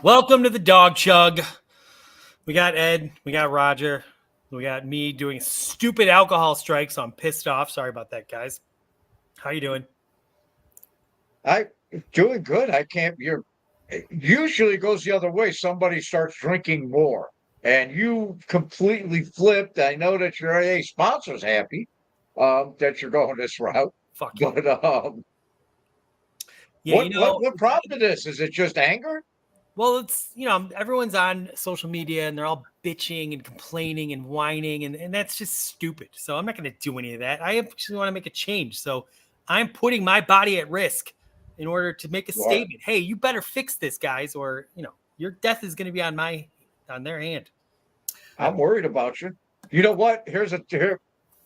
Welcome to the Dawg Chug. We got Ed, we got Roger, we got me doing stupid alcohol strike, so I'm pissed off. Sorry about that, guys. How you doing? I doing good. I can't. Usually goes the other way. Somebody starts drinking more, and you completely flipped. I know that your AA sponsor's happy that you're going this route. Fuck you. But Yeah, what prompted this? Is it just anger? Well, it's, everyone's on social media and they're all bitching and complaining and whining, and that's just stupid. So I'm not going to do any of that. I actually want to make a change. So I'm putting my body at risk in order to make a statement. Hey, you better fix this, guys, or, your death is going to be on their hand. I'm worried about you. You know what? If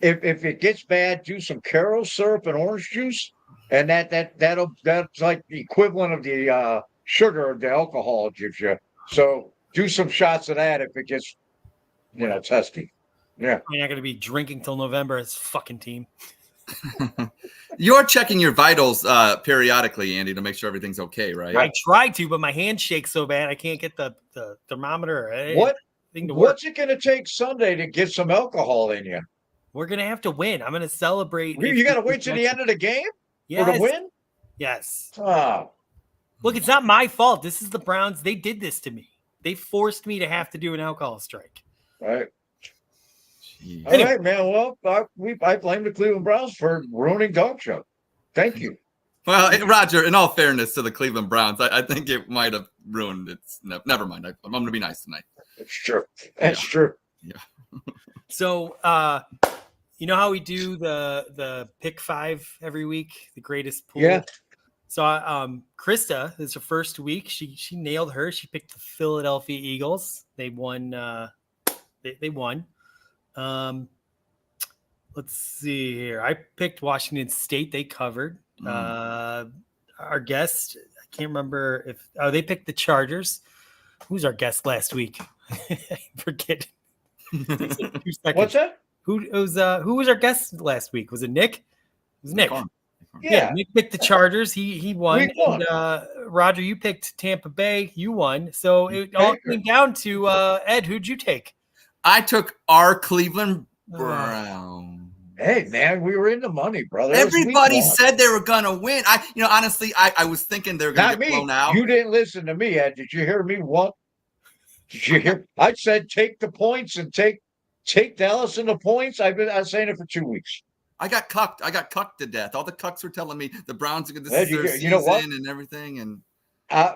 it gets bad, do some Karo syrup and orange juice, and that's like the equivalent of the sugar the alcohol gives you. So do some shots of that if it gets, testy. Yeah. You're not going to be drinking till November. It's fucking team. You're checking your vitals periodically, Andy, to make sure everything's okay, right? I tried to, but my hand shakes so bad I can't get the thermometer. What's it going to take Sunday to get some alcohol in you? We're going to have to win. I'm going to celebrate. You got to wait till the end of the game for the win? Yes. Oh. Look, it's not my fault. This is the Browns. They did this to me. They forced me to have to do an alcohol strike. Right. All right, man. Well, I blame the Cleveland Browns for ruining Dawg Chug. Thank you. Well, Roger, in all fairness to the Cleveland Browns, I think it might have ruined it. Never mind. I'm going to be nice tonight. It's true. That's true. Yeah. So, you know how we do the pick 5 every week, the greatest pool? Yeah. So, Krista, this is her first week. She nailed her. She picked the Philadelphia Eagles. They won. They won. Let's see here. I picked Washington State. They covered. Our guest, I can't remember they picked the Chargers. Who's our guest last week? I forget. 2 seconds. What's that? Who was our guest last week? Was it Nick? It was Nick. Yeah. Nick picked the Chargers. He won. won. And, Roger, you picked Tampa Bay. You won. So it all came down to Ed. Who'd you take? I took our Cleveland Browns. Hey, man, we were in the money, brother. Everybody said they were going to win. Honestly, I was thinking they were going to get blown out. You didn't listen to me, Ed. Did you hear me? What? Did you hear? I said take the points and take Dallas in the points. I've been saying it for 2 weeks. I got cucked. I got cucked to death. All the cucks were telling me the Browns are going to this is their season, you know what? and everything. And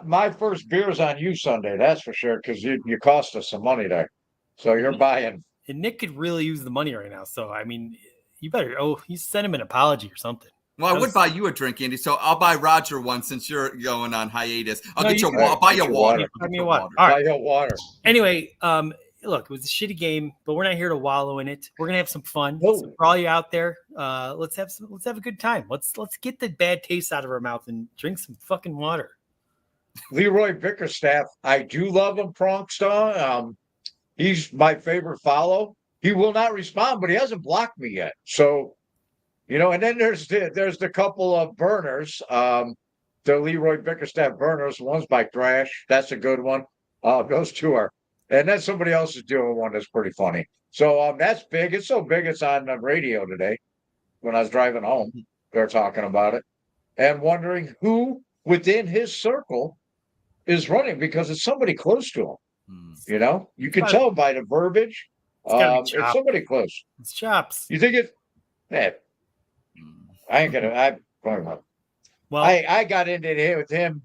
my first beer's on you Sunday, that's for sure, because you cost us some money there. So you're buying. And Nick could really use the money right now. So I mean, you better you send him an apology or something. Well, I would buy you a drink, Andy. So I'll buy Roger one since you're going on hiatus. I'll buy you water. Buy me water. All right. Buy you water. Anyway, look, it was a shitty game, but we're not here to wallow in it. We're gonna have some fun. So for all you out there, let's have a good time. Let's get the bad taste out of our mouth and drink some fucking water. Leroy Bickerstaff, I do love him, Pronkstaw. He's my favorite follow. He will not respond, but he hasn't blocked me yet. So, and then there's the couple of burners, the Leroy Bickerstaff burners. One's by Thrash. That's a good one. Those two are. And then somebody else is doing one that's pretty funny. So that's big. It's so big it's on the radio today. When I was driving home, they're talking about it and wondering who within his circle is running because it's somebody close to him. You can tell by the verbiage. It's somebody close. It's Chops. You think it? I ain't gonna. Well, I got into it with him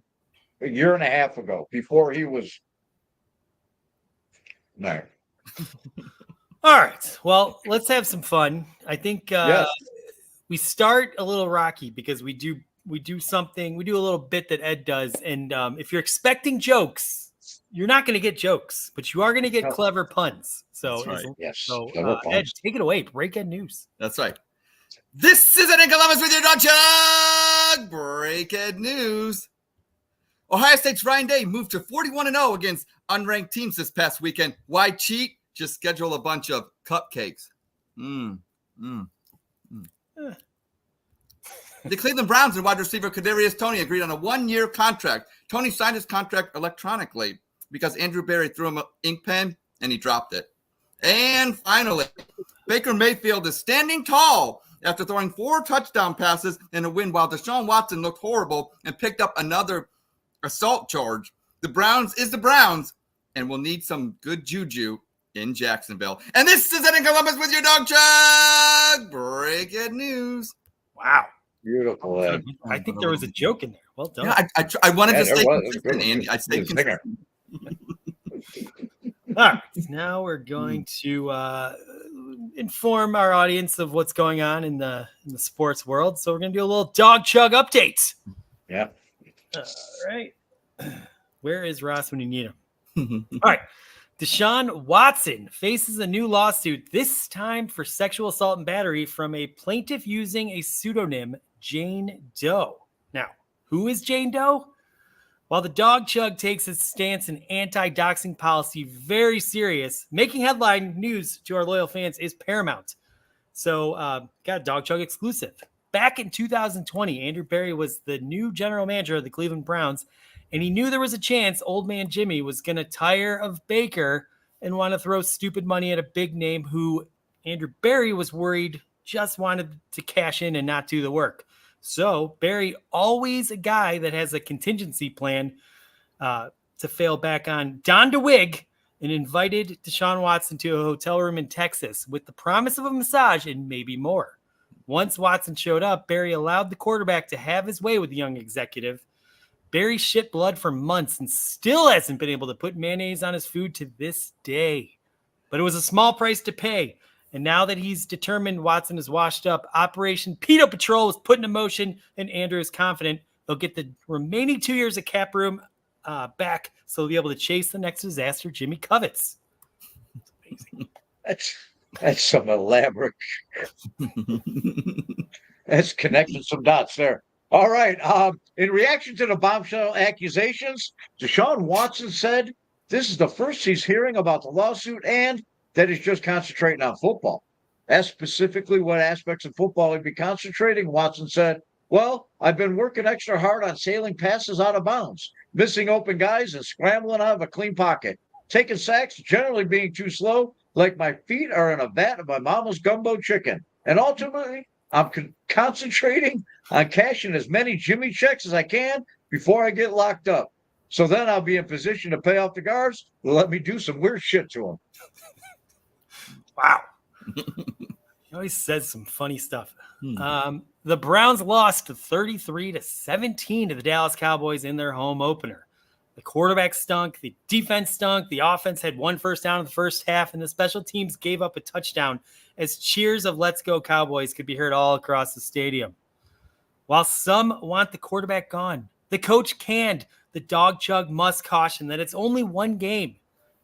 a year and a half ago before he was. No. All right. Well, let's have some fun. I think we start a little rocky because we do something. We do a little bit that Ed does, and if you're expecting jokes. You're not going to get jokes, but you are going to get clever puns. So, Ed, take it away. Breaking news. That's right. This is Ed in Columbus with your Dawg Chug. Breaking news. Ohio State's Ryan Day moved to 41-0 against unranked teams this past weekend. Why cheat? Just schedule a bunch of cupcakes. The Cleveland Browns and wide receiver Kadarius Toney agreed on a 1-year contract. Toney signed his contract electronically. because Andrew Berry threw him an ink pen and he dropped it. And finally, Baker Mayfield is standing tall after throwing 4 touchdown passes in a win while Deshaun Watson looked horrible and picked up another assault charge. The Browns is the Browns and will need some good juju in Jacksonville. And this is Ed in Columbus with your Dawg Chug. Breaking news. Wow. Beautiful. Ed. I think there was a joke in there. Well done. Yeah, I wanted to stay consistent, Andy. Andy. I stayed consistent. All right. Now we're going to inform our audience of what's going on in the sports world. So we're going to do a little Dawg Chug update. Yeah. All right. Where is Ross when you need him? All right. Deshaun Watson faces a new lawsuit, this time for sexual assault and battery from a plaintiff using a pseudonym, Jane Doe. Now, who is Jane Doe? While the Dawg Chug takes its stance in anti-doxing policy very serious, making headline news to our loyal fans is paramount. So, got a Dawg Chug exclusive. Back in 2020, Andrew Berry was the new general manager of the Cleveland Browns, and he knew there was a chance old man Jimmy was going to tire of Baker and want to throw stupid money at a big name who Andrew Berry was worried just wanted to cash in and not do the work. So Berry, always a guy that has a contingency plan to fail back on, donned a wig and invited Deshaun Watson to a hotel room in Texas with the promise of a massage and maybe more. Once Watson showed up, Berry allowed the quarterback to have his way with the young executive. Berry shit blood for months and still hasn't been able to put mayonnaise on his food to this day. But it was a small price to pay. And now that he's determined Watson is washed up, Operation Pedo Patrol was put into motion, and Andrew is confident they'll get the remaining 2 years of cap room back so they'll be able to chase the next disaster Jimmy covets. It's amazing. That's some elaborate. That's connecting some dots there. All right. In reaction to the bombshell accusations, Deshaun Watson said this is the first he's hearing about the lawsuit and that he's just concentrating on football. Asked specifically what aspects of football he'd be concentrating, Watson said, well, I've been working extra hard on sailing passes out of bounds, missing open guys and scrambling out of a clean pocket, taking sacks, generally being too slow, like my feet are in a vat of my mama's gumbo chicken. And ultimately, I'm concentrating on cashing as many Jimmy checks as I can before I get locked up. So then I'll be in position to pay off the guards who let me do some weird shit to them. Wow. He always says some funny stuff. The Browns lost 33-17 to the Dallas Cowboys in their home opener. The quarterback stunk. The defense stunk. The offense had 1 first down in the first half, and the special teams gave up a touchdown as cheers of "Let's Go Cowboys" could be heard all across the stadium. While some want the quarterback gone, the coach canned. The Dawg Chug must caution that it's only one game,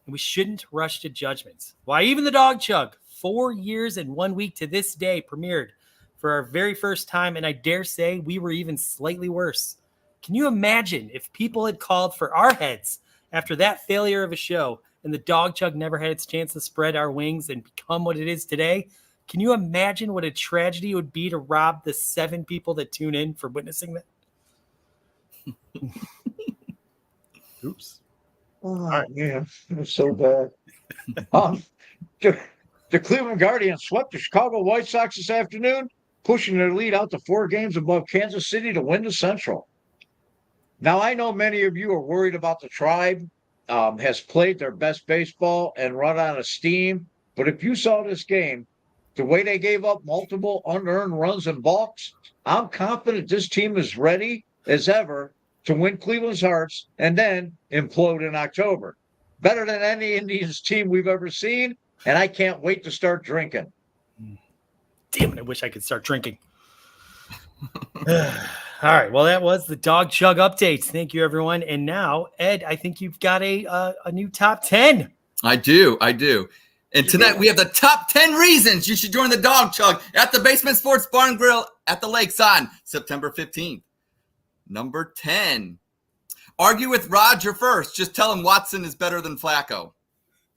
and we shouldn't rush to judgments. Why, even the Dawg Chug, 4 years and 1 week to this day, premiered for our very first time, and I dare say we were even slightly worse. Can you imagine if people had called for our heads after that failure of a show and the Dawg Chug never had its chance to spread our wings and become what it is today? Can you imagine what a tragedy it would be to rob the 7 people that tune in for witnessing that? Oops. Oh, right. Yeah, it was so bad. The Cleveland Guardians swept the Chicago White Sox this afternoon, pushing their lead out to 4 games above Kansas City to win the Central. Now, I know many of you are worried about the Tribe, has played their best baseball and run out of steam. But if you saw this game, the way they gave up multiple unearned runs and balks, I'm confident this team is ready as ever to win Cleveland's hearts and then implode in October. Better than any Indians team we've ever seen, and I can't wait to start drinking. Damn it, I wish I could start drinking. All right, well, that was the Dawg Chug updates. Thank you, everyone. And now, Ed, I think you've got a new top 10. I do. And tonight we have the top 10 reasons you should join the Dawg Chug at the Basement Sports Bar and Grill at the Lakes on September 15th. Number 10, argue with Roger first. Just tell him Watson is better than Flacco.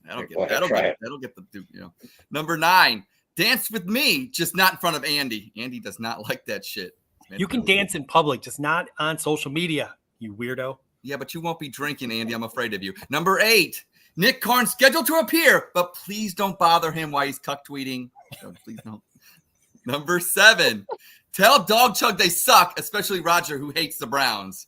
That'll get the. Number 9, dance with me, just not in front of Andy. Andy does not like that shit. You can dance in public, just not on social media, you weirdo. Yeah, but you won't be drinking, Andy. I'm afraid of you. Number 8, Nick Karn scheduled to appear, but please don't bother him while he's cuck tweeting. No, please don't. Number 7, tell Dawg Chug they suck, especially Roger, who hates the Browns.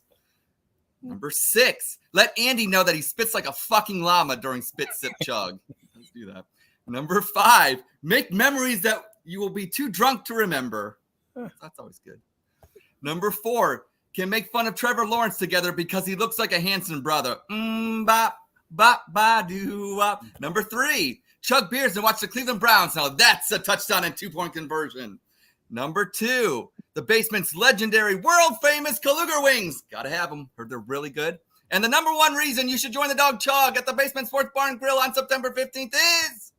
Number 6, let Andy know that he spits like a fucking llama during Spit Sip Chug. Let's do that. Number 5, make memories that you will be too drunk to remember. That's always good. Number 4, can make fun of Trevor Lawrence together because he looks like a Hanson brother. Bop, bop, ba, doo, wop. Number 3, chug beers and watch the Cleveland Browns. Now that's a touchdown and 2-point conversion. Number 2, the basement's legendary, world-famous Kaluga wings. Gotta have them. Heard they're really good. And the number 1 reason you should join the Dawg Chug at the Basement Sports Bar and Grill on September 15th is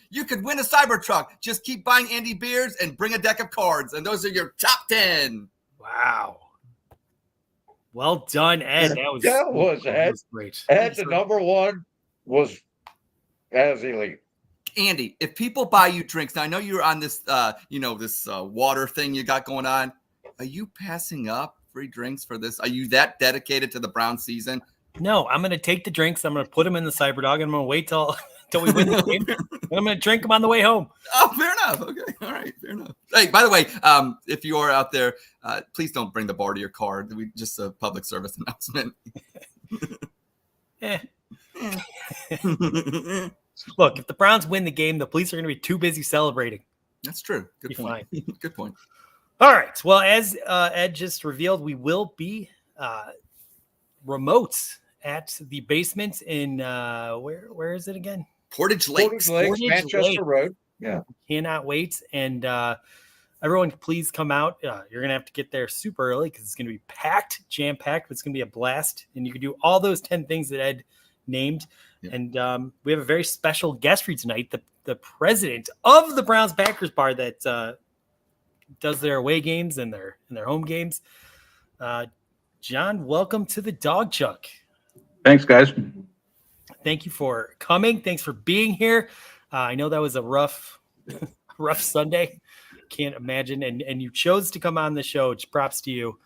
you could win a Cybertruck. Just keep buying Andy beers and bring a deck of cards. And those are your top 10. Wow. Well done, Ed. That was great. Ed, the number 1 was as elite. Andy, if people buy you drinks, now I know you're on this, this water thing you got going on. Are you passing up free drinks for this? Are you that dedicated to the Brown season? No, I'm going to take the drinks. I'm going to put them in the Cyberdog, and I'm going to wait till we win the game. And I'm going to drink them on the way home. Oh, fair enough. Okay. All right. Fair enough. Hey, by the way, if you are out there, please don't bring the bar to your car. Just a public service announcement. Look, if the Browns win the game, the police are going to be too busy celebrating. That's true. Good point. Good point. All right. Well, as Ed just revealed, we will be remote at the basement in where is it again? Portage Lakes, Manchester Road. Yeah. Cannot wait. And everyone, please come out. You're going to have to get there super early because it's going to be packed, jam-packed. But it's going to be a blast. And you can do all those 10 things that Ed named. Yeah. And we have a very special guest for you tonight, the president of the Browns Backers bar that does their away games and their home games. John, welcome to the Dawg Chug. Thanks, guys. Thank you for coming. Thanks for being here. I know that was a rough Sunday. Can't imagine. And you chose to come on the show. Props to you.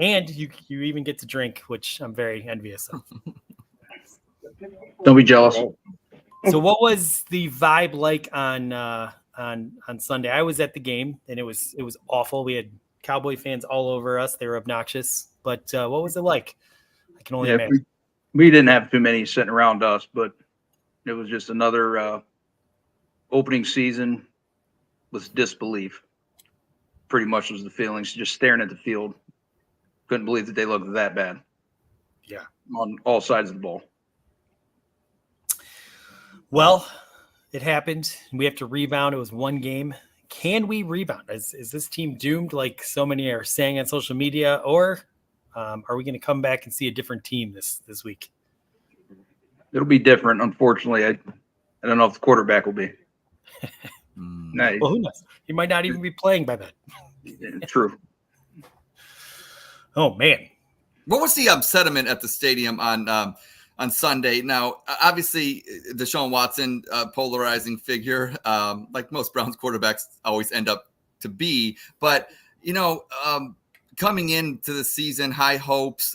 And you even get to drink, which I'm very envious of. Don't be jealous. So what was the vibe like on Sunday? I was at the game, and it was awful. We had Cowboy fans all over us. They were obnoxious. But what was it like? I can only imagine. We didn't have too many sitting around us, but it was just another opening season with disbelief. Pretty much was the feelings, just staring at the field. Couldn't believe that they looked that bad. Yeah. On all sides of the ball. Well, it happened. We have to rebound. It was one game. Can we rebound? Is this team doomed like so many are saying on social media, or are we going to come back and see a different team this week? It'll be different, unfortunately. I don't know if the quarterback will be. Well, who knows? He might not even be playing by then. True. Oh, man. What was the sentiment at the stadium on Sunday? Now, obviously, Deshaun Watson, polarizing figure, like most Browns quarterbacks always end up to be. But, coming into the season, high hopes,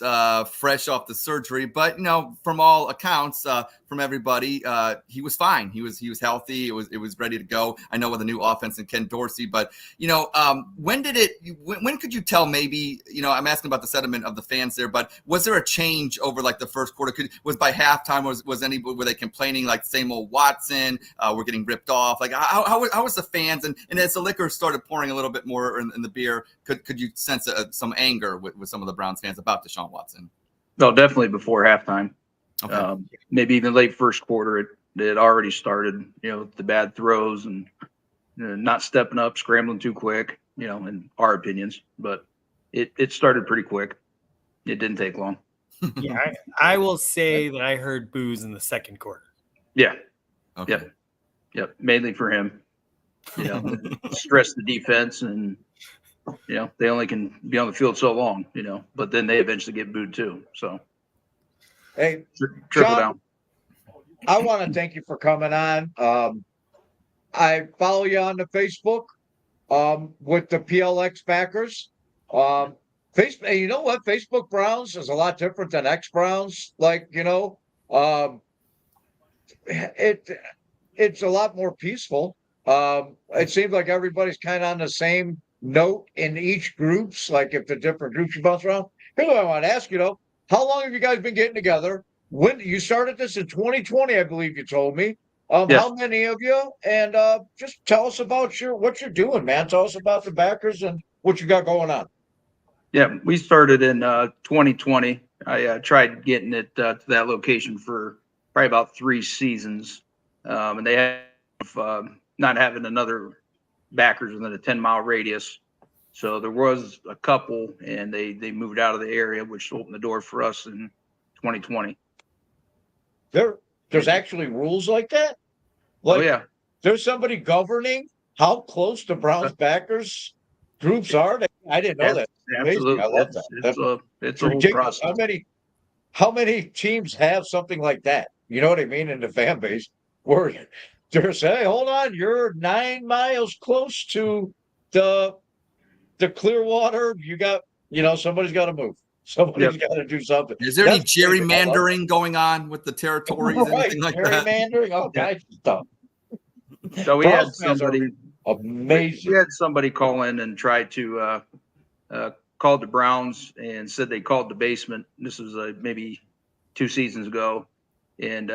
fresh off the surgery. But, from all accounts, from everybody, he was fine. He was healthy. It was ready to go. I know with a new offense and Ken Dorsey, but, when could you tell maybe, I'm asking about the sentiment of the fans there, but was there a change over like the first quarter? Was by halftime, were they complaining like same old Watson? We're getting ripped off. Like how was the fans? And as the liquor started pouring a little bit more in the beer, could you sense some anger with some of the Browns fans about Deshaun Watson? No, definitely before halftime. Okay. Maybe even late first quarter, it had already started, the bad throws and not stepping up, scrambling too quick, in our opinions. But it started pretty quick. It didn't take long. Yeah, I will say that I heard boos in the second quarter. Yeah. Okay. Yep. Mainly for him. Stress the defense and they only can be on the field so long, but then they eventually get booed too. So, hey, trickle down. I want to thank you for coming on. I follow you on the Facebook with the PLX Backers. Facebook, you know what? Facebook Browns is a lot different than X Browns. Like, it's a lot more peaceful. It seems like everybody's kind of on the same note in each groups. Like if the different groups you bounce around. Here's what I want to ask you though: how long have you guys been getting together? When you started this in 2020, I believe you told me. Yes. How many of you? And just tell us about what you're doing, man. Tell us about the Backers and what you got going on. Yeah, we started in 2020. I tried getting it to that location for probably about 3 seasons, and they have not having another Backers within a 10-mile radius. So there was a couple, and they moved out of the area, which opened the door for us in 2020. There's actually rules like that. Oh yeah, There's somebody governing how close the Browns Backers groups are. I didn't know that. absolutely. I love that. It's a whole ridiculous. process. How many teams have something like that? You know what I mean? In the fan base, where they're saying, hey, hold on, you're 9 miles close to the Clearwater. Somebody's got to move. Somebody's got to do something. Is there any gerrymandering going on with the territories? Anything like that? Gerrymandering, all kinds of stuff. So we had somebody amazing. We had somebody call in and try to called the Browns and said they called the basement. This was maybe 2 seasons ago, and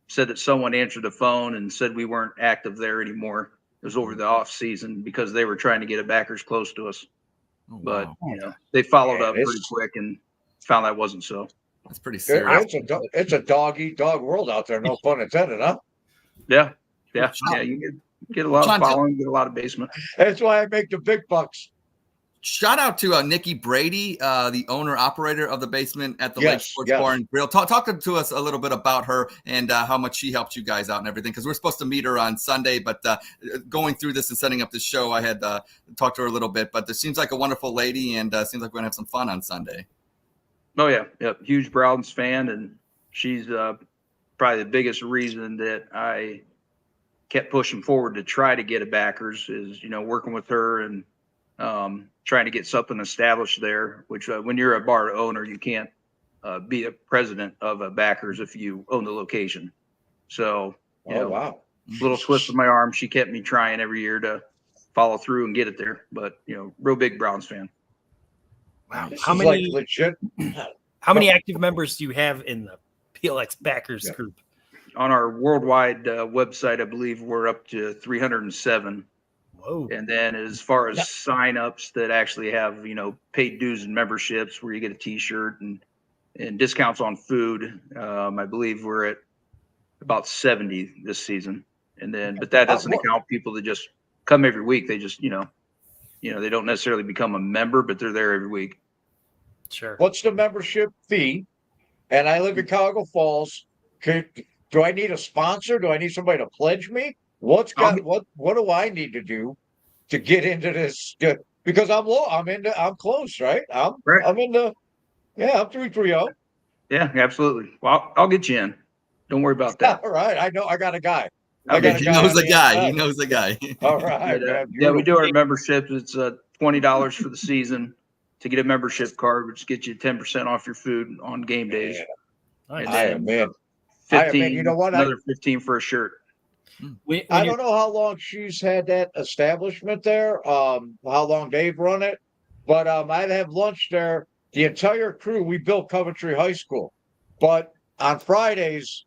said that someone answered the phone and said we weren't active there anymore. It was over the off season because they were trying to get a Backers close to us. Oh, but wow. They followed up pretty quick and found that wasn't so. That's pretty serious. It's a dog-eat-dog world out there. No pun intended, huh? Yeah. You get a lot of following, get a lot of basement. That's why I make the big bucks. Shout out to Nikki Brady, the owner-operator of the basement at the Lake Sports Bar and Grill. Talk to us a little bit about her and how much she helped you guys out and everything, because we're supposed to meet her on Sunday, but going through this and setting up this show, I had talked to her a little bit, but it seems like a wonderful lady, and seems like we're going to have some fun on Sunday. Oh, yeah. Huge Browns fan, and she's probably the biggest reason that I kept pushing forward to try to get a Backers is, working with her and trying to get something established there, which when you're a bar owner, you can't be a president of a Backers if you own the location. So, wow. Little twist of my arm. She kept me trying every year to follow through and get it there. But, real big Browns fan. Wow. How many How many active members do you have in the PLX Backers group? On our worldwide website, I believe we're up to 307. Whoa. And then as far as signups that actually have, paid dues and memberships where you get a T-shirt and discounts on food, I believe we're at about 70 this season. And then, but that doesn't account people that just come every week. They just, they don't necessarily become a member, but they're there every week. Sure. What's the membership fee? And I live in Cuyahoga Falls. Do I need a sponsor? Do I need somebody to pledge me? What do I need to do to get into this? Because I'm close, right? I'm in the, I'm 330. Yeah, absolutely. Well, I'll get you in. Don't worry about that. All right. I know I got a guy. He knows the guy. He knows the guy. All right. Yeah, we do our memberships. It's $20 for the season to get a membership card, which gets you 10% off your food on game days. Yeah. Man. 15, you know what? Another 15 for a shirt. I don't know how long she's had that establishment there, how long they've run it, but I'd have lunch there. The entire crew, we built Coventry High School, but on Fridays,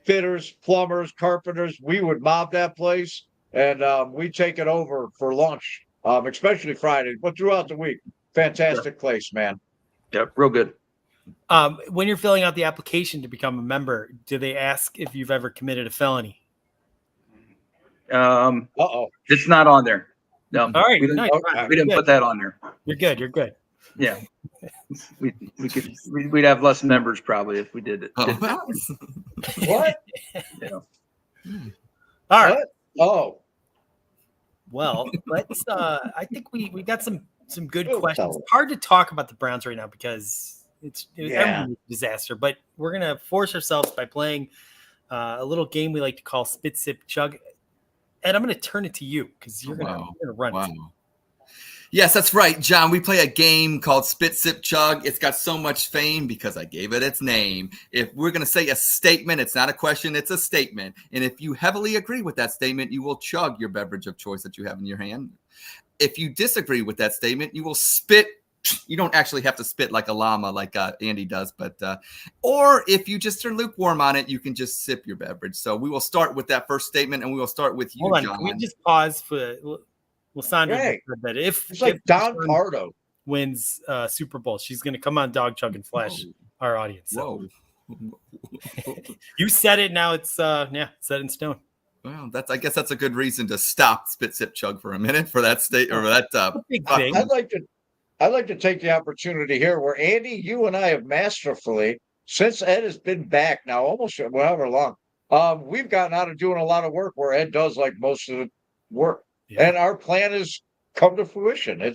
fitters, plumbers, carpenters, we would mob that place, and we'd take it over for lunch, especially Fridays, but throughout the week. Fantastic place, man. Yep, real good. When you're filling out the application to become a member, do they ask if you've ever committed a felony? It's not on there. No. All right. We didn't put that on there. You're good. You're good. Yeah. We'd have less members probably if we did it. What? Yeah. All right. What? Oh. Well, let's I think we got some good questions. It's hard to talk about the Browns right now because it was a disaster, but we're gonna force ourselves by playing a little game we like to call Spit Sip Chug. And I'm going to turn it to you because you're going to run it. Yes, that's right, John. We play a game called Spit, Sip, Chug. It's got so much fame because I gave it its name. If we're going to say a statement, it's not a question, it's a statement. And if you heavily agree with that statement, you will chug your beverage of choice that you have in your hand. If you disagree with that statement, you will spit. You don't actually have to spit like a llama like Andy does, but or if you just are lukewarm on it, you can just sip your beverage. So we will start with that first statement, and we will start with you, Hold on. John. Can we just pause for Lysandra Hey, said that if It's like if Don Deshaun Pardo. wins Super Bowl, she's going to come on Dawg Chug and flash our audience. So you said it. Now it's set in stone. Well, I guess that's a good reason to stop Spit, Sip, Chug for a minute for that state or that Big thing. I'd like to take the opportunity here where Andy, you and I have masterfully, since Ed has been back now almost however long, we've gotten out of doing a lot of work where Ed does like most of the work. Yeah. And our plan has come to fruition.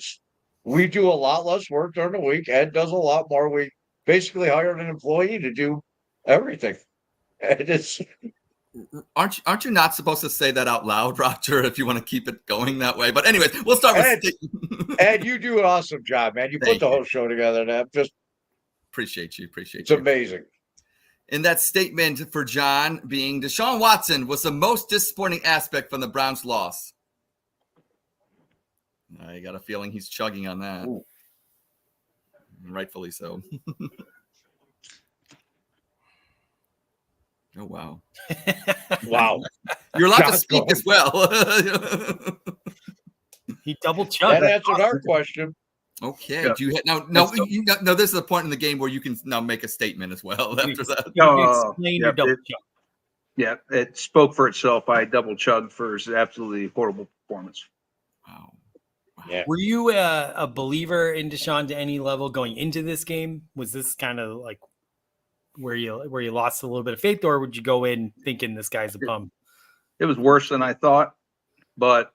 We do a lot less work during the week. Ed does a lot more. We basically hired an employee to do everything. And it's Aren't you not supposed to say that out loud, Roger, if you want to keep it going that way? But anyways, we'll start with Ed, you do an awesome job, man. You put the whole show together. And I'm just appreciate you. It's amazing. In that statement for John being Deshaun Watson was the most disappointing aspect from the Browns' loss. I got a feeling he's chugging on that. Ooh. Rightfully so. Oh, wow. Wow. You're allowed to speak as well. He double chugged. That answered our question. Okay. Yeah. Do you no, this is a point in the game where you can now make a statement as well after that. Explain your double chug. Yeah, it spoke for itself. I double chugged for his absolutely horrible performance. Wow. Yeah. Were you a believer in Deshaun to any level going into this game? Was this kind of like where you lost a little bit of faith, or would you go in thinking this guy's a bum? It was worse than I thought, but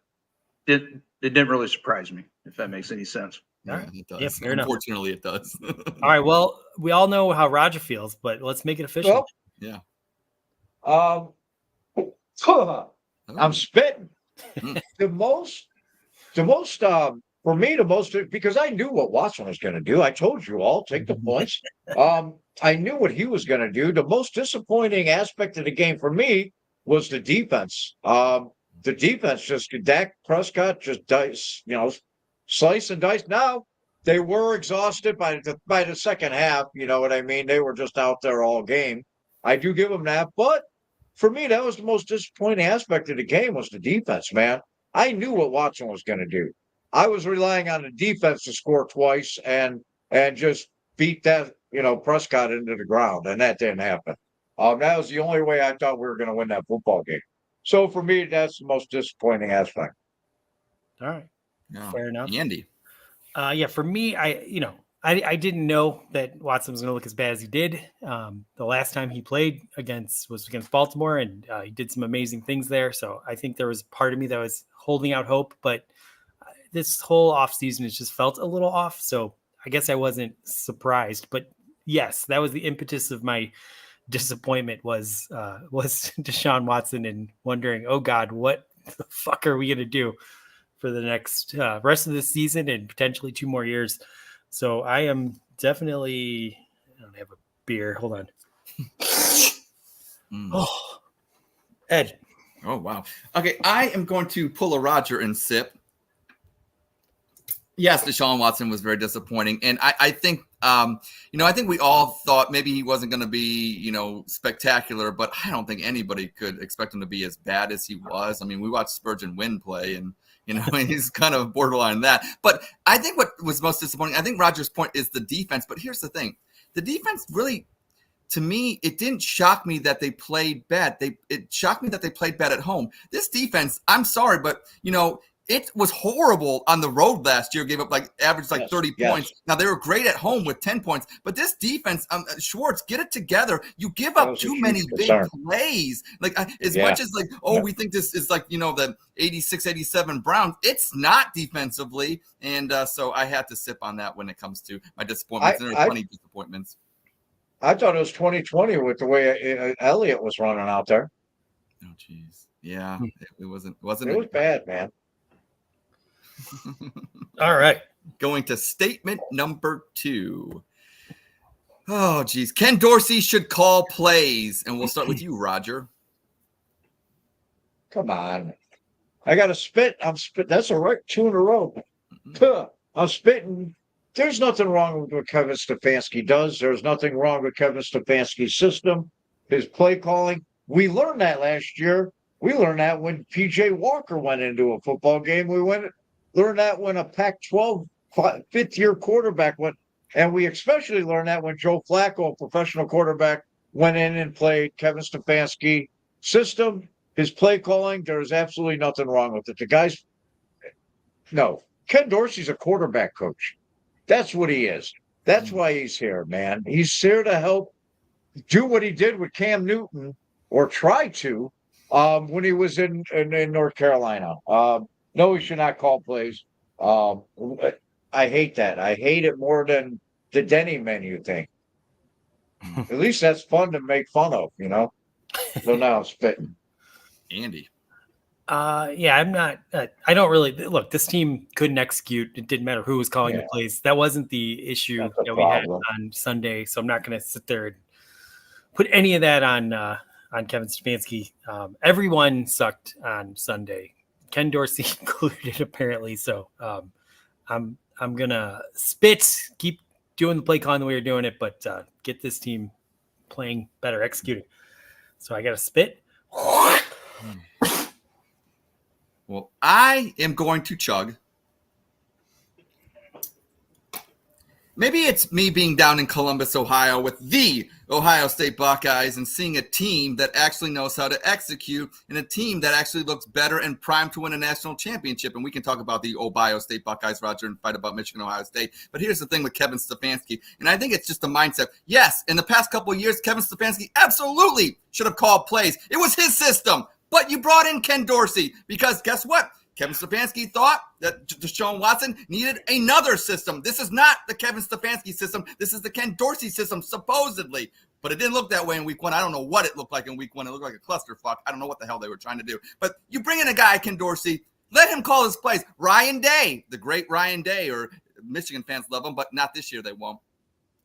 it didn't really surprise me, if that makes any sense. Yeah, it does. Yeah, Unfortunately, it does. All right. Well, we all know how Roger feels, but let's make it official. Yeah. I'm spitting. The most for me, because I knew what Watson was going to do. I told you all, take the points. I knew what he was going to do. The most disappointing aspect of the game for me was the defense. The defense just Dak Prescott just slice and dice. Now they were exhausted by the second half. You know what I mean? They were just out there all game. I do give them that, but for me, that was the most disappointing aspect of the game was the defense, man. I knew what Watson was going to do. I was relying on the defense to score twice and just beat that, Prescott into the ground, and that didn't happen. That was the only way I thought we were going to win that football game. So for me, that's the most disappointing aspect. All right. Yeah. Fair enough. Andy. For me, I didn't know that Watson was going to look as bad as he did. The last time he played was against Baltimore, and he did some amazing things there. So I think there was part of me that was holding out hope, but this whole offseason has just felt a little off. So I guess I wasn't surprised. But yes, that was the impetus of my disappointment was Deshaun Watson and wondering, oh God, what the fuck are we going to do for the next rest of the season and potentially 2 more years? So I am definitely, I don't have a beer. Hold on. Oh, Ed. Oh, wow. Okay. I am going to pull a Roger and sip. Yes, Deshaun Watson was very disappointing. And I think, I think we all thought maybe he wasn't going to be, spectacular, but I don't think anybody could expect him to be as bad as he was. I mean, we watched Spurgeon Wynn play and, he's kind of borderline that. But I think what was most disappointing, I think Roger's point is the defense. But here's the thing. The defense really, to me, it didn't shock me that they played bad. It shocked me that they played bad at home. This defense, I'm sorry, but, it was horrible on the road last year. Gave up averaged 30 points. Now they were great at home with 10 points, but this defense, Schwartz, get it together. You give up too many big plays. Much as we think this is the 86-87 Browns. It's not defensively, and so I had to sip on that when it comes to my disappointments. There are plenty of disappointments. I thought it was 2020 with the way Elliott was running out there. Oh, jeez. Yeah, it wasn't. It was bad, man. All right. Going to statement number 2. Oh, geez. Ken Dorsey should call plays. And we'll start with you, Roger. Come on. I got to spit. I'm spit. That's a right 2 in a row. I'm spitting. There's nothing wrong with what Kevin Stefanski does. There's nothing wrong with Kevin Stefanski's system, his play calling. We learned that last year. We learned that when P.J. Walker went into a football game. We learned that when a Pac-12 fifth-year quarterback went. And we especially learned that when Joe Flacco, a professional quarterback, went in and played Kevin Stefanski system, his play calling. There's absolutely nothing wrong with it. The guy's no. Ken Dorsey's a quarterback coach. That's what he is. That's why he's here, man. He's here to help do what he did with Cam Newton, or try to, when he was in North Carolina. No, he should not call plays. I hate that. I hate it more than the Denny menu thing. At least that's fun to make fun of, So now I'm spitting. Andy. Yeah, I'm not. I don't really look. This team couldn't execute. It didn't matter who was calling the plays. That wasn't the issue that we had on Sunday. So I'm not going to sit there and put any of that on Kevin Stefanski. Everyone sucked on Sunday, Ken Dorsey included, apparently. So I'm gonna spit. Keep doing the play calling the way you're doing it, but get this team playing better, executing. So I got to spit. Well, I am going to chug. Maybe it's me being down in Columbus, Ohio with the Ohio State Buckeyes and seeing a team that actually knows how to execute and a team that actually looks better and primed to win a national championship. And we can talk about the Ohio State Buckeyes, Roger, and fight about Michigan, Ohio State. But here's the thing with Kevin Stefanski, and I think it's just a mindset. Yes, in the past couple of years, Kevin Stefanski absolutely should have called plays. It was his system. But you brought in Ken Dorsey because guess what? Kevin Stefanski thought that Deshaun Watson needed another system. This is not the Kevin Stefanski system. This is the Ken Dorsey system, supposedly. But it didn't look that way in week 1. I don't know what it looked like in week 1. It looked like a clusterfuck. I don't know what the hell they were trying to do. But you bring in a guy, Ken Dorsey, let him call his plays. Ryan Day, the great Ryan Day, or Michigan fans love him, but not this year they won't.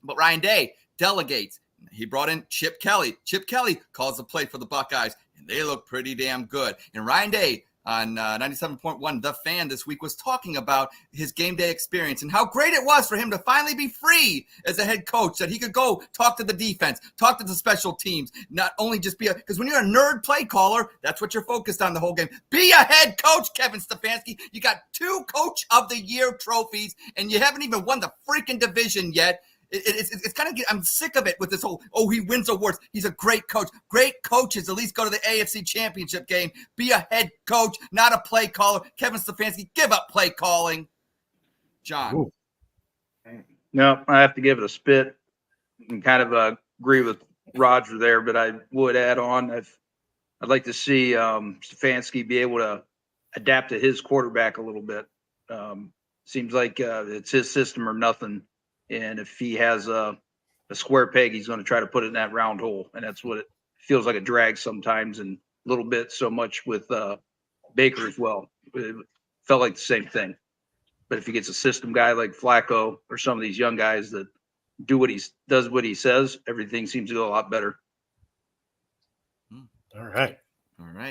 But Ryan Day delegates. He brought in Chip Kelly. Chip Kelly calls the play for the Buckeyes, and they look pretty damn good. And Ryan Day on 97.1 The Fan this week was talking about his game day experience and how great it was for him to finally be free as a head coach, that he could go talk to the defense, talk to the special teams, not only just be because when you're a nerd play caller, that's what you're focused on the whole game. Be a head coach, Kevin Stefanski. You got 2 Coach of the Year trophies, and you haven't even won the freaking division yet. It's kind of, I'm sick of it with this whole, he wins awards. He's a great coach. Great coaches at least go to the AFC Championship game. Be a head coach, not a play caller. Kevin Stefanski, give up play calling. John. Ooh. No, I have to give it a spit and kind of agree with Roger there, but I would add on, I'd like to see Stefanski be able to adapt to his quarterback a little bit. Seems like it's his system or nothing. And if he has a square peg, he's going to try to put it in that round hole. And that's what it feels like, a drag sometimes, and a little bit so much with Baker as well. It felt like the same thing. But if he gets a system guy like Flacco or some of these young guys that does what he says, everything seems to go a lot better. All right.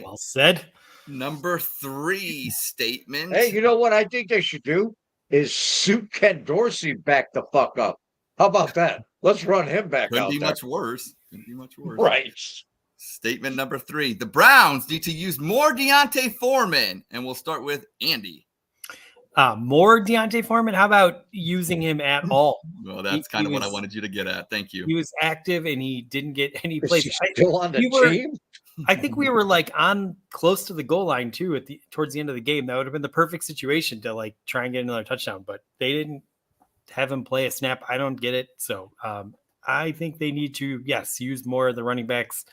Well said. Number 3 statement. Hey, you know what I think they should do? Is suit Ken Dorsey back the fuck up. How about that? Let's run him back Couldn't out be there. much worse. Couldn't be much worse. Right. Statement number 3. The Browns need to use more Deontay Foreman. And we'll start with Andy. More Deontay Foreman? How about using him at all? Well, that's kind of what I wanted you to get at. Thank you. He was active and he didn't get any Is plays. he still on the team? I think we were like on close to the goal line too towards the end of the game. That would have been the perfect situation to like try and get another touchdown, but they didn't have him play a snap. I don't get it. So I think they need to, use more of the running backs.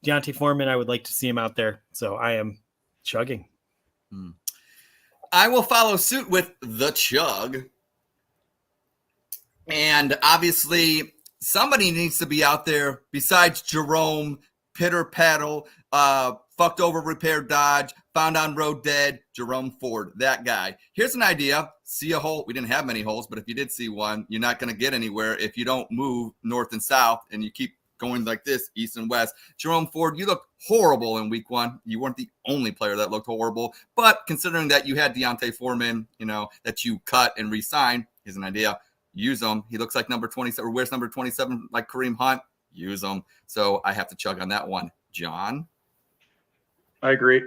Deontay Foreman, I would like to see him out there. So I am chugging. I will follow suit with the chug. And obviously somebody needs to be out there besides Jerome Pitter Paddle, fucked over, repaired Dodge, found on road dead, Jerome Ford, that guy. Here's an idea. See a hole. We didn't have many holes, but if you did see one, you're not going to get anywhere if you don't move north and south and you keep going like this, east and west. Jerome Ford, you looked horrible in week 1. You weren't the only player that looked horrible, but considering that you had Deontay Foreman, that you cut and re-signed, here's an idea. Use him. He looks like number 27 or wears number 27 like Kareem Hunt. Use him. So I have to chug on that one. John? I agree.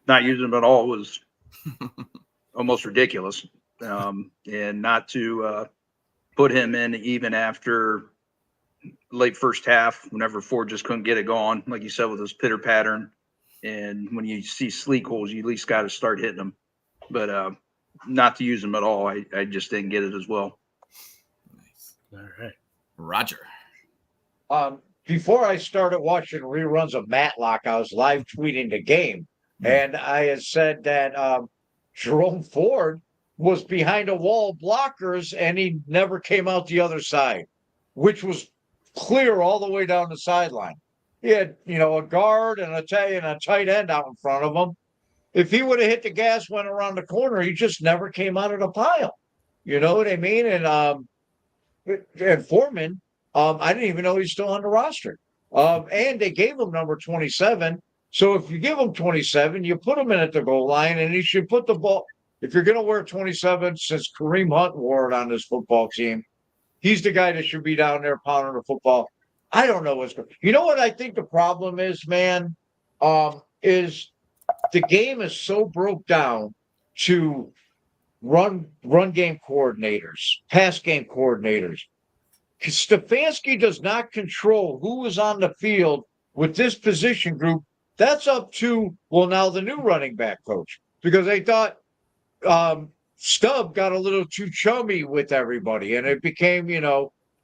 Not using him at all was almost ridiculous. And not to put him in even after late first half, whenever Ford just couldn't get it going, like you said, with his pitter pattern. And when you see sleek holes, you at least got to start hitting them. But not to use them at all. I just didn't get it as well. Nice. All right. Roger. Before I started watching reruns of Matlock, I was live tweeting the game. And I had said that Jerome Ford was behind a wall of blockers and he never came out the other side, which was clear all the way down the sideline. He had, a guard and a tight end out in front of him. If he would have hit the gas, went around the corner, he just never came out of the pile. You know what I mean? And Foreman, I didn't even know he's still on the roster. And they gave him number 27. So if you give him 27, you put him in at the goal line, and he should put the ball. If you're going to wear 27, since Kareem Hunt wore it on this football team, he's the guy that should be down there pounding the football. I don't know what's going. You know what I think the problem is, man, is the game is so broke down to run game coordinators, pass game coordinators. Stefanski does not control who is on the field with this position group. That's up to, now the new running back coach, because they thought Stubb got a little too chummy with everybody, and it became,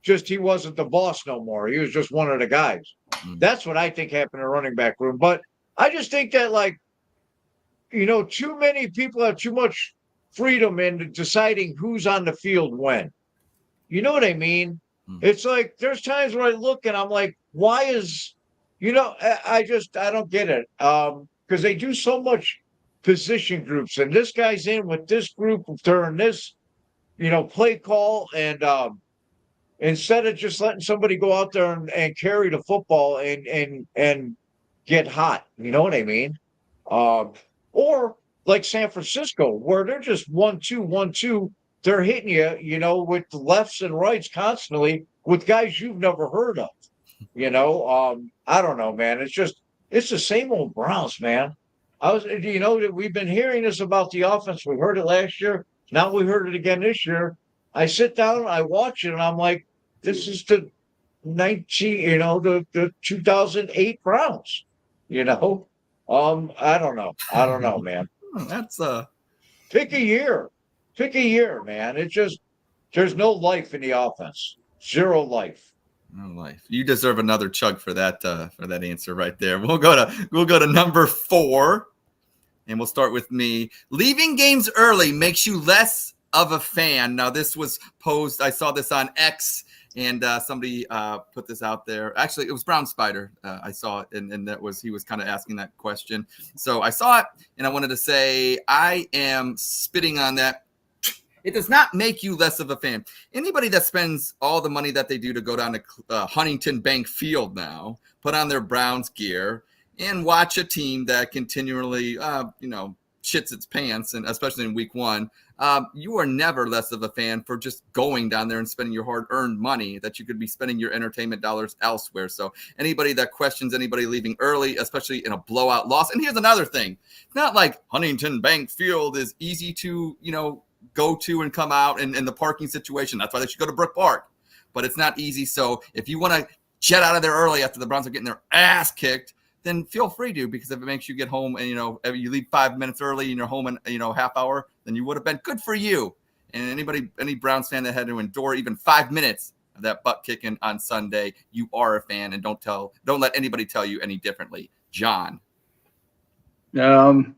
just he wasn't the boss no more. He was just one of the guys. That's what I think happened in the running back room. But I just think that, too many people have too much freedom in deciding who's on the field when. You know what I mean? It's like there's times where I look and I'm like, why is, I don't get it. Because they do so much position groups, and this guy's in with this group during this, play call, and instead of just letting somebody go out there and carry the football and get hot, you know what I mean? Or like San Francisco, where they're just 1-2, 1-2. They're hitting you, with the lefts and rights constantly with guys you've never heard of. I don't know, man. It's the same old Browns, man. We've been hearing this about the offense. We heard it last year. Now we heard it again this year. I sit down, I watch it, and I'm like, this is the 2008 Browns. I don't know, man. That's Pick a year. Pick a year, man. There's no life in the offense. Zero life. No life. You deserve another chug for that answer right there. We'll go to number 4, and we'll start with me. Leaving games early makes you less of a fan. Now, this was posed. I saw this on X, and somebody put this out there. Actually, it was Brown Spider. I saw it, and he was kind of asking that question. So I saw it, and I wanted to say I am spitting on that. It does not make you less of a fan. Anybody that spends all the money that they do to go down to Huntington Bank Field now, put on their Browns gear, and watch a team that continually, shits its pants, and especially in week 1, you are never less of a fan for just going down there and spending your hard-earned money that you could be spending your entertainment dollars elsewhere. So anybody that questions anybody leaving early, especially in a blowout loss, and here's another thing. It's not like Huntington Bank Field is easy to, go to and come out in the parking situation. That's why they should go to Brook Park. But it's not easy. So if you want to jet out of there early after the Browns are getting their ass kicked, then feel free to, because if it makes you get home and, if you leave 5 minutes early and you're home in, half hour, then you would have been good for you. And any Browns fan that had to endure even 5 minutes of that butt kicking on Sunday, you are a fan, and don't let anybody tell you any differently. John. Just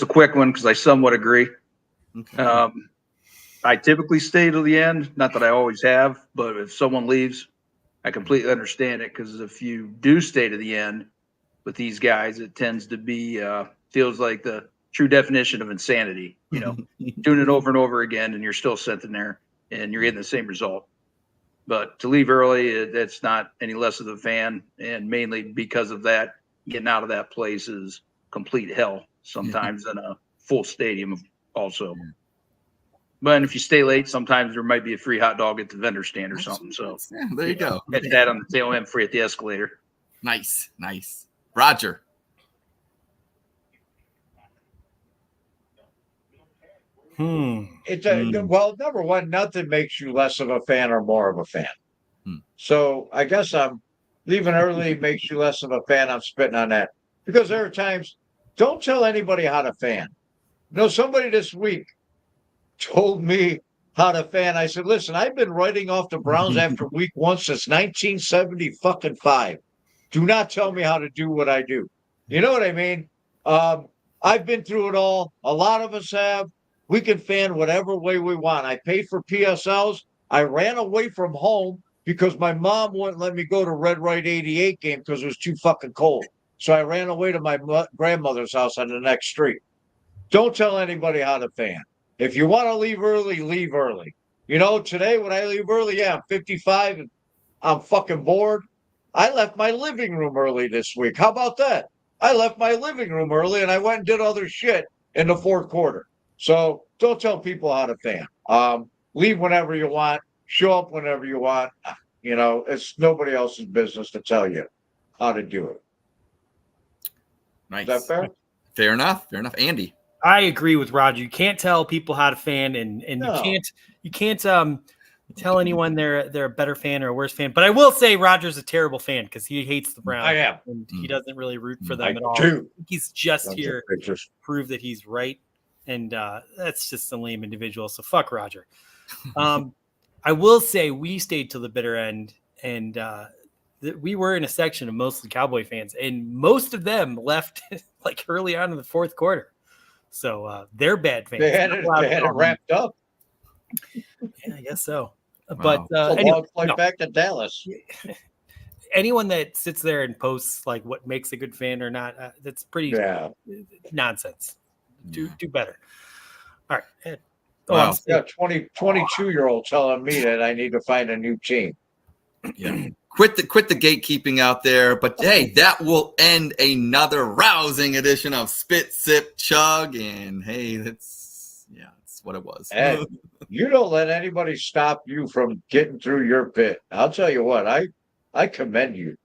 a quick one, because I somewhat agree. Okay. I typically stay to the end. Not that I always have, but if someone leaves, I completely understand it because if you do stay to the end with these guys, it tends to be feels like the true definition of insanity. Doing it over and over again, and you're still sitting there and you're getting the same result. But to leave early, that's not any less of a fan, and mainly because of that, getting out of that place is complete hell sometimes in a full stadium also. But if you stay late, sometimes there might be a free hot dog at the vendor stand or something. So there you go. Get that on the tail end free at the escalator. Nice. Roger. Well, number one, nothing makes you less of a fan or more of a fan. So I guess I'm leaving early makes you less of a fan. I'm spitting on that because there are times. Don't tell anybody how to fan. Somebody this week told me how to fan. I said, listen, I've been writing off the Browns after week 1 since 1975. Do not tell me how to do what I do. You know what I mean? I've been through it all. A lot of us have. We can fan whatever way we want. I paid for PSLs. I ran away from home because my mom wouldn't let me go to Red Right 88 game because it was too fucking cold. So I ran away to my grandmother's house on the next street. Don't tell anybody how to fan. If you want to leave early, leave early. Today when I leave early, I'm 55 and I'm fucking bored. I left my living room early this week. How about that? I left my living room early and I went and did other shit in the fourth quarter. So don't tell people how to fan. Leave whenever you want. Show up whenever you want. It's nobody else's business to tell you how to do it. Nice. Is that fair? Fair enough. Andy. I agree with Roger. You can't tell people how to fan, and No. you can't tell anyone they're a better fan or a worse fan. But I will say Roger's a terrible fan because he hates the Browns. I am. And he doesn't really root for them at all. He's just here to prove that he's right, and that's just a lame individual. So fuck Roger. I will say we stayed till the bitter end, and we were in a section of mostly Cowboy fans, and most of them left like early on in the fourth quarter. So they're bad fans. They had it wrapped up. Yeah, I guess so. Wow. But It's a long flight back to Dallas. Anyone that sits there and posts like what makes a good fan or not, that's pretty nonsense. Do better. All right, Ed. Wow. 22-year-old telling me that I need to find a new team. Yeah. Quit the gatekeeping out there. But hey, that will end another rousing edition of Spit, Sip, Chug. And hey, that's what it was. Ed, you don't let anybody stop you from getting through your pit. I'll tell you what, I commend you.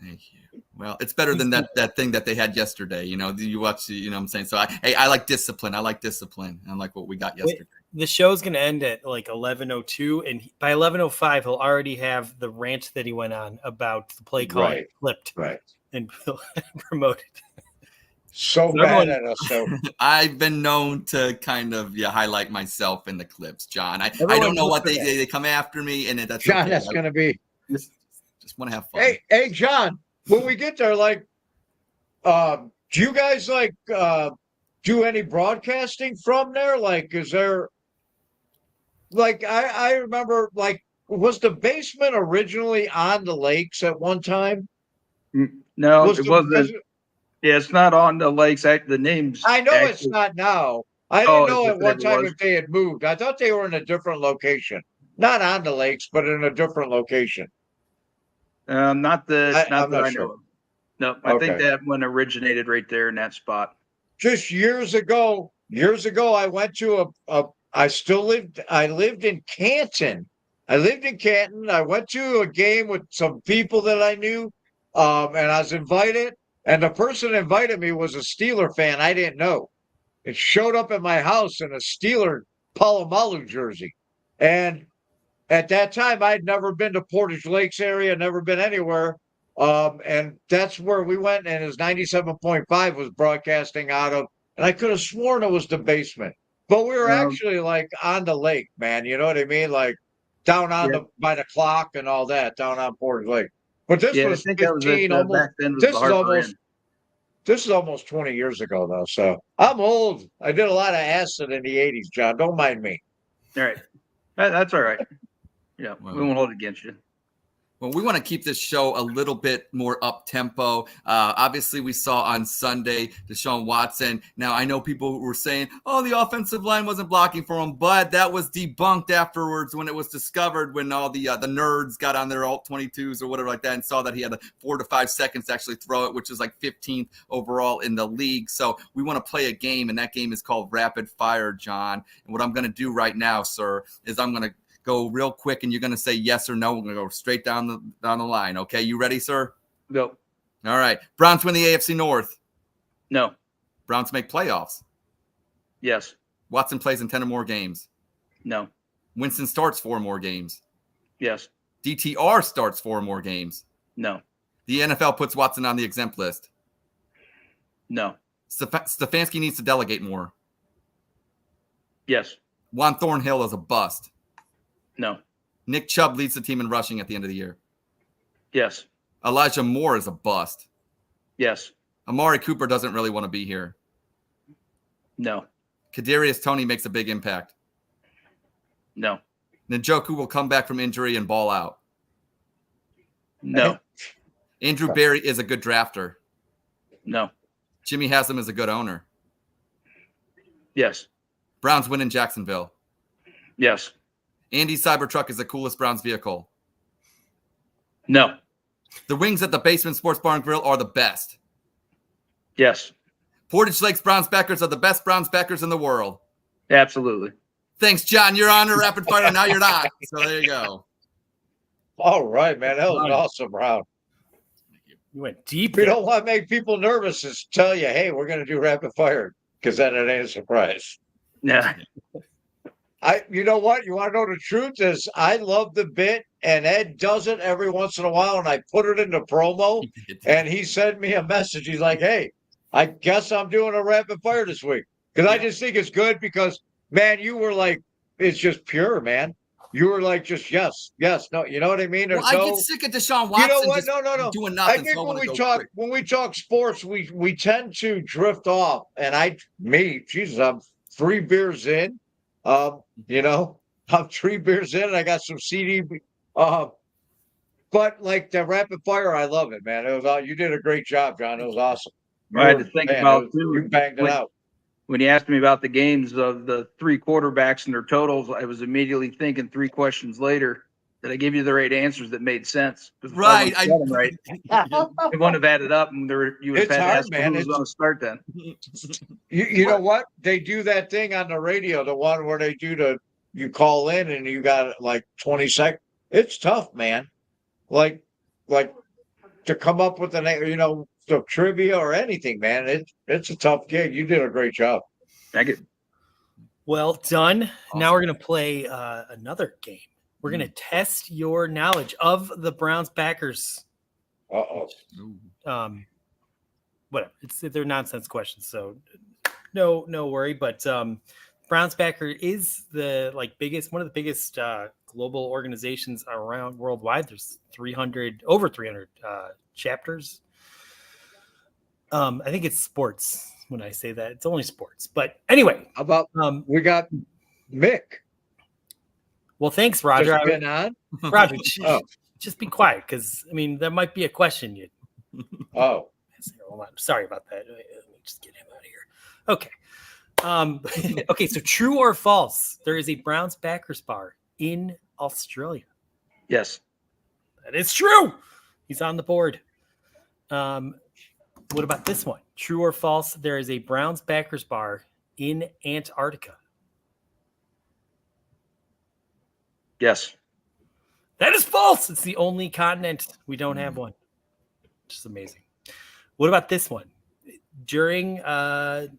Thank you. Well, it's better than that thing that they had yesterday. You watch, what I'm saying? So I like discipline. I like what we got yesterday. The show's going to end at like 11:02, and by 11:05, he'll already have the rant that he went on about the play call flipped and promoted. So bad at us. So I've been known to kind of highlight myself in the clips, John. I don't know what they come after me, and that's John. okay. That's going to be just want to have fun. Hey, John. When we get there, do you guys do any broadcasting from there? Is there I remember was the basement originally on the lakes at one time? No, it wasn't. Yeah, it's not on the lakes. The name's. I know it's not now. I didn't know at one time if they had moved. I thought they were in a different location, not on the lakes, but in a different location. Not that I know sure. of. No, I think that one originated right there in that spot. Just years ago, I went to I lived in Canton. I went to a game with some people that I knew, and I was invited. And the person that invited me was a Steeler fan I didn't know. It showed up at my house in a Steeler Palomalu jersey. And at that time, I'd never been to Portage Lakes area, never been anywhere. And that's where we went. And his 97.5 was broadcasting out of. And I could have sworn it was the basement. But we were actually on the lake, man. You know what I mean? Down on by the clock and all that, down on Portage Lake. But this was 15, this is almost 20 years ago, though. So I'm old. I did a lot of acid in the 80s, John. Don't mind me. All right. That's all right. Yeah, we won't hold it against you. Well, we want to keep this show a little bit more up-tempo. Obviously, we saw on Sunday Deshaun Watson. Now, I know people were saying, oh, the offensive line wasn't blocking for him, but that was debunked afterwards when it was discovered when all the nerds got on their alt 22s or whatever like that and saw that he had 4 to 5 seconds to actually throw it, which is like 15th overall in the league. So we want to play a game, and that game is called Rapid Fire, John. And what I'm going to do right now, sir, is I'm going to go real quick, and you're going to say yes or no. We're going to go straight down the line. Okay, you ready, sir? Go. All right. Browns win the AFC North. No. Browns make playoffs. Yes. Watson plays in 10 or more games. No. Winston starts 4 more games. Yes. DTR starts 4 more games. No. The NFL puts Watson on the exempt list. No. Stefanski needs to delegate more. Yes. Juan Thornhill is a bust. No. Nick Chubb leads the team in rushing at the end of the year. Yes. Elijah Moore is a bust. Yes. Amari Cooper doesn't really want to be here. No. Kadarius Toney makes a big impact. No. Njoku will come back from injury and ball out. No. Andrew Berry is a good drafter. No. Jimmy Haslam is a good owner. Yes. Browns win in Jacksonville. Yes. Andy Cybertruck is the coolest Browns vehicle. No. The wings at the Basement Sports Bar and Grill are the best. Yes. Portage Lakes Browns Backers are the best Browns Backers in the world. Absolutely. Thanks, John. You're on a rapid fire. Now you're not. So there you go. All right, man. That was an awesome round. You went deep. We don't want to make people nervous. Is tell you, hey, we're going to do rapid fire because then it ain't a surprise. Yeah. You know what? You want to know the truth is I love the bit, and Ed does it every once in a while, and I put it in the promo, and he sent me a message. He's like, hey, I guess I'm doing a rapid fire this week. Because I just think it's good because, man, you were like, it's just pure, man. You were like, just yes, no, you know what I mean? Well, I get sick of Deshaun Watson. You know what? Just No. doing nothing. I think so when we talk sports, we tend to drift off. And Jesus, I'm 3 beers in. You know, I'm 3 beers in and I got some CD. But like the rapid fire, I love it, man. It was you did a great job, John. It was awesome. I had to think about too. You banged it out. When you asked me about the games of the 3 quarterbacks and their totals, I was immediately thinking 3 questions later that I gave you the right answers that made sense. Right. It wouldn't have added up, and you would have had to ask who was going to start then. You know what? They do that thing on the radio, the one where they do you call in and you got like 20 seconds. It's tough, man. Like to come up with the trivia or anything, man. It's a tough gig. You did a great job. Thank you. Well done. Awesome. Now we're going to play another game. We're going to test your knowledge of the Browns Backers. Uh-oh. Whatever. They're nonsense questions, so no worry. But Browns Backer is one of the biggest global organizations around worldwide. There's over 300 chapters. I think it's sports when I say that. It's only sports. But anyway, How about we got Mick. Well, thanks, Roger. Just been on? Roger, just be quiet because that might be a question. Oh. Hold on. Sorry about that. Let me just get him out of here. Okay. Okay. So, true or false? There is a Browns Backers bar in Australia. Yes. That is true. He's on the board. What about this one? True or false? There is a Browns Backers bar in Antarctica. Yes. That is false. It's the only continent we don't have one. Which is amazing. What about this one? During the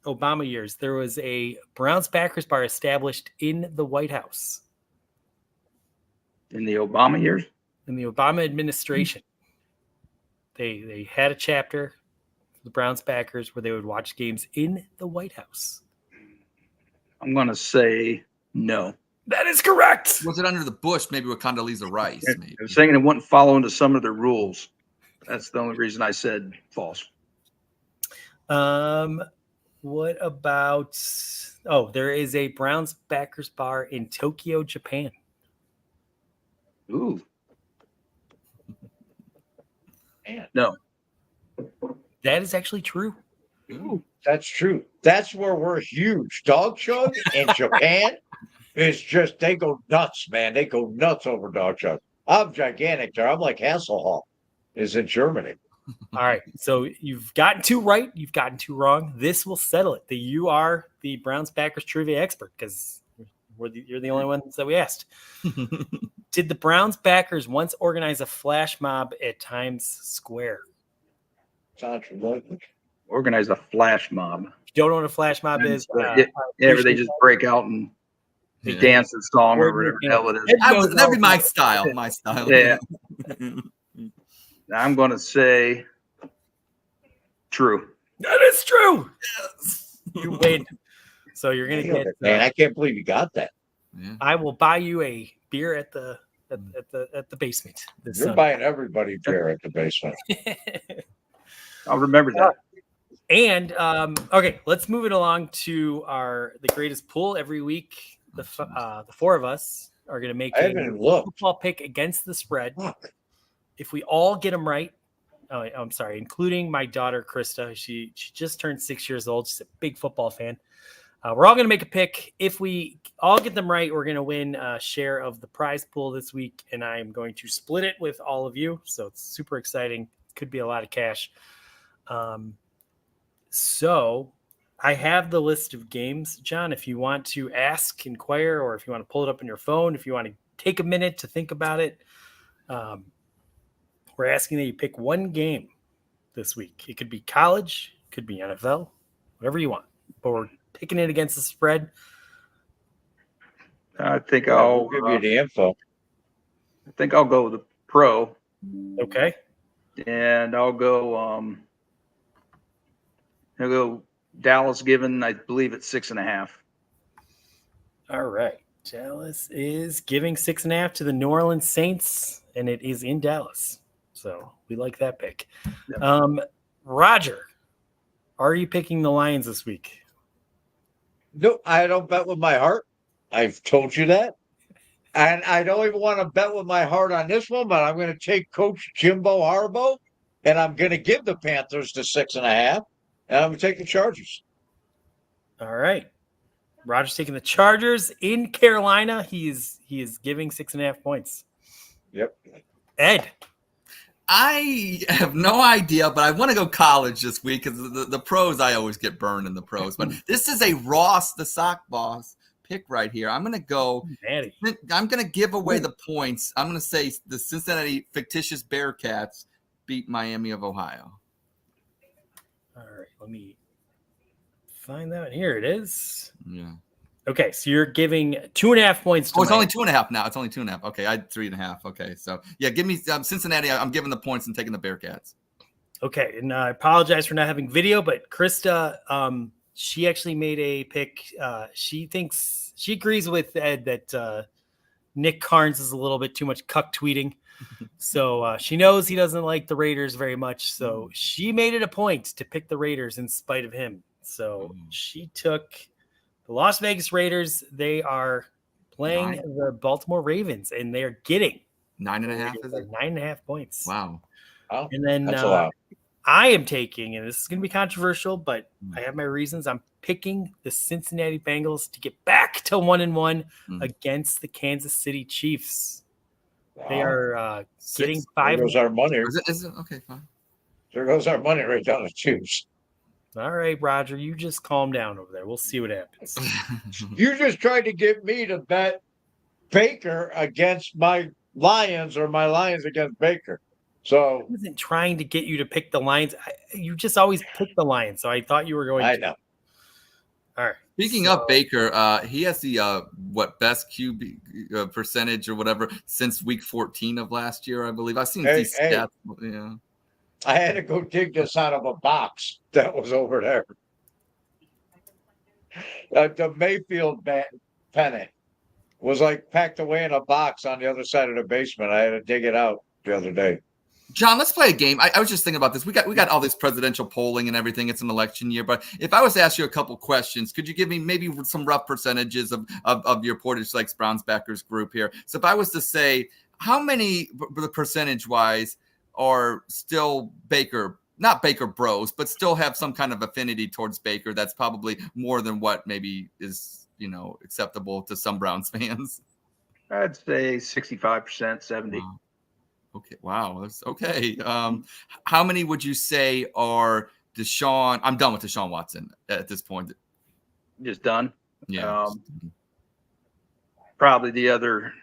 Obama years, there was a Browns Backers bar established in the White House. In the Obama years? In the Obama administration. They had a chapter, the Browns Backers, where they would watch games in the White House. I'm going to say no. That is correct. Was it under the bush, maybe with Condoleezza Rice? Maybe. I was saying it wouldn't follow into some of their rules. That's the only reason I said false. What about... Oh, there is a Browns Backers bar in Tokyo, Japan. Ooh. Man, No. That is actually true. that's true. That's where we're huge. Dawg Chug in Japan is just, they go nuts, man. They go nuts over Dawg Chug. I'm gigantic there. I'm like Hasselhoff is in Germany. All right. So you've gotten 2 right. You've gotten 2 wrong. This will settle it. You are the Browns Backers trivia expert because you're the only ones that we asked. Did the Browns Backers once organize a flash mob at Times Square? Organize a flash mob. If you don't know what a flash mob is, Where they just break out and dance the song or whatever the hell it is. That'd be my style. My style. Yeah. I'm going to say true. That is true. Yes. You win. So you're going to get. Man, I can't believe you got that. Yeah. I will buy you a beer at the basement. You're buying everybody beer at the basement. I'll remember that. And okay, let's move it along to the greatest pool every week. The 4 of us are going to make a football pick against the spread. Look. If we all get them right, I'm sorry, including my daughter Krista. She just turned 6 years old. She's a big football fan. We're all going to make a pick. If we all get them right, we're going to win a share of the prize pool this week, and I'm going to split it with all of you. So it's super exciting. Could be a lot of cash. So I have the list of games, John. If you want to ask, inquire, or if you want to pull it up on your phone, if you want to take a minute to think about it, we're asking that you pick one game this week. It could be college, it could be NFL, whatever you want. But we're picking it against the spread. I think I'll give you the info. I think I'll go with the pro. Okay. And I'll go Dallas given, I believe it's 6.5. All right. Dallas is giving 6.5 to the New Orleans Saints, and it is in Dallas. So we like that pick. Yep. Roger, are you picking the Lions this week? No, I don't bet with my heart. I've told you that. And I don't even want to bet with my heart on this one, but I'm going to take Coach Jimbo Harbaugh, and I'm going to give the Panthers the 6.5, and I'm going to take the Chargers. All right. Roger's taking the Chargers in Carolina. He is giving 6.5 points. Yep. Ed. I have no idea, but I want to go college this week because the pros, I always get burned in the pros. But this is a Ross, the sock boss, pick right here. I'm going to go. I'm going to give away the points. I'm going to say the Cincinnati fictitious Bearcats beat Miami of Ohio. All right. Let me find that one. Here it is. Yeah. Okay, so you're giving 2.5 points. It's only 2.5 now. It's only 2.5. Okay, I had 3.5. Okay, so yeah, give me Cincinnati. I'm giving the points and taking the Bearcats. Okay, and I apologize for not having video, but Krista, she actually made a pick. She agrees with Ed that Nick Carnes is a little bit too much cuck tweeting. So she knows he doesn't like the Raiders very much. So she made it a point to pick the Raiders in spite of him. So she took the Las Vegas Raiders. They are playing the Baltimore Ravens, and they are getting 9.5. Is it 9.5 points? Wow. And then I am taking, and this is going to be controversial, but I have my reasons. I'm picking the Cincinnati Bengals to get back to 1-1 against the Kansas City Chiefs. Wow. They are getting 5. There goes our money. Is it? Okay, fine. There goes our money right down the Chiefs. All right, Roger, you just calm down over there. We'll see what happens. You just tried to get me to bet Baker against my Lions or my Lions against Baker. So I wasn't trying to get you to pick the Lions. You just always pick the Lions, so I thought you were going to. I know. All right. Speaking of Baker, he has the best QB percentage or whatever since week 14 of last year, I believe. I've seen these stats. Yeah. I had to go dig this out of a box that was over there. The Mayfield pennant was like packed away in a box on the other side of the basement. I had to dig it out the other day. John, let's play a game. I was just thinking about this. We got all this presidential polling and everything. It's an election year. But if I was to ask you a couple questions, could you give me maybe some rough percentages of your Portage Lakes Browns Backers group here? So if I was to say, how many, percentage-wise, are still Baker, not Baker bros, but still have some kind of affinity towards Baker. That's probably more than what maybe is, acceptable to some Browns fans. I'd say 65%, 70. Wow. Okay. Wow. That's okay. How many would you say are Deshaun? I'm done with Deshaun Watson at this point. Just done. Yeah. Probably the other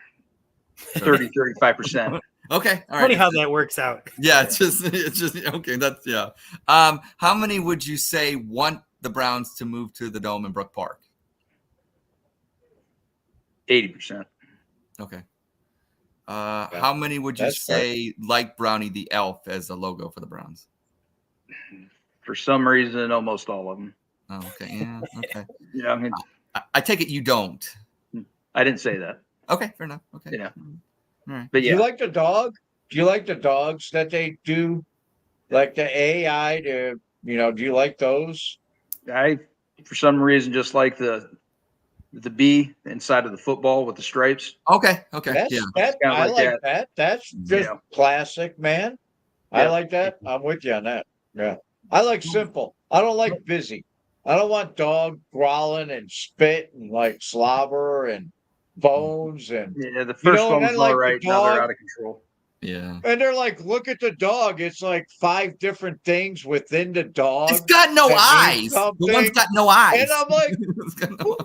30, 35%. Okay. All right. Funny how that works out. Yeah. It's just okay. That's yeah. How many would you say want the Browns to move to the Dome in Brook Park? 80%. Okay. How many would you say like Brownie the Elf as a logo for the Browns? For some reason, almost all of them. Oh, okay. Yeah. Okay. Yeah, I mean, I take it you don't. I didn't say that. Okay. Fair enough. Okay. Yeah. All right. But Do you like the dog? Do you like the dogs that they do? Like the AI do you like those? I, for some reason, just like the B inside of the football with the stripes. Okay. Okay. That's, Yeah. I like like that. That's just classic, man. I Yeah. like that. I'm with you on that. Yeah. I like simple. I don't like busy. I don't want dog growling and spit and like slobber and bones and Yeah, the first one and was then, all like, the right. Now they're dog- out of control. Yeah. and they're like, look at the dog. It's like 5 different things within the dog. It's got no that eyes. means The one's something. got no eyes. And I'm like, It's got no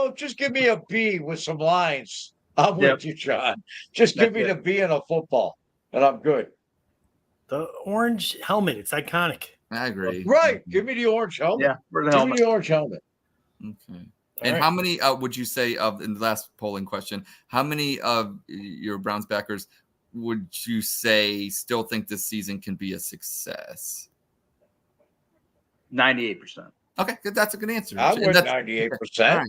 eyes. just give me a B with some lines. I'm Yep. with you, John. Just give me That's the B in a football, and I'm good. The orange helmet, it's iconic. I agree. Right. Give me the orange helmet. Yeah, for the Give me helmet. the orange helmet. Okay. All And right. how many would you say in the last polling question? How many of your Browns backers would you say still think this season can be a success? 98%. Okay, good. That's a good answer. I'm And with that's- 98%. all right.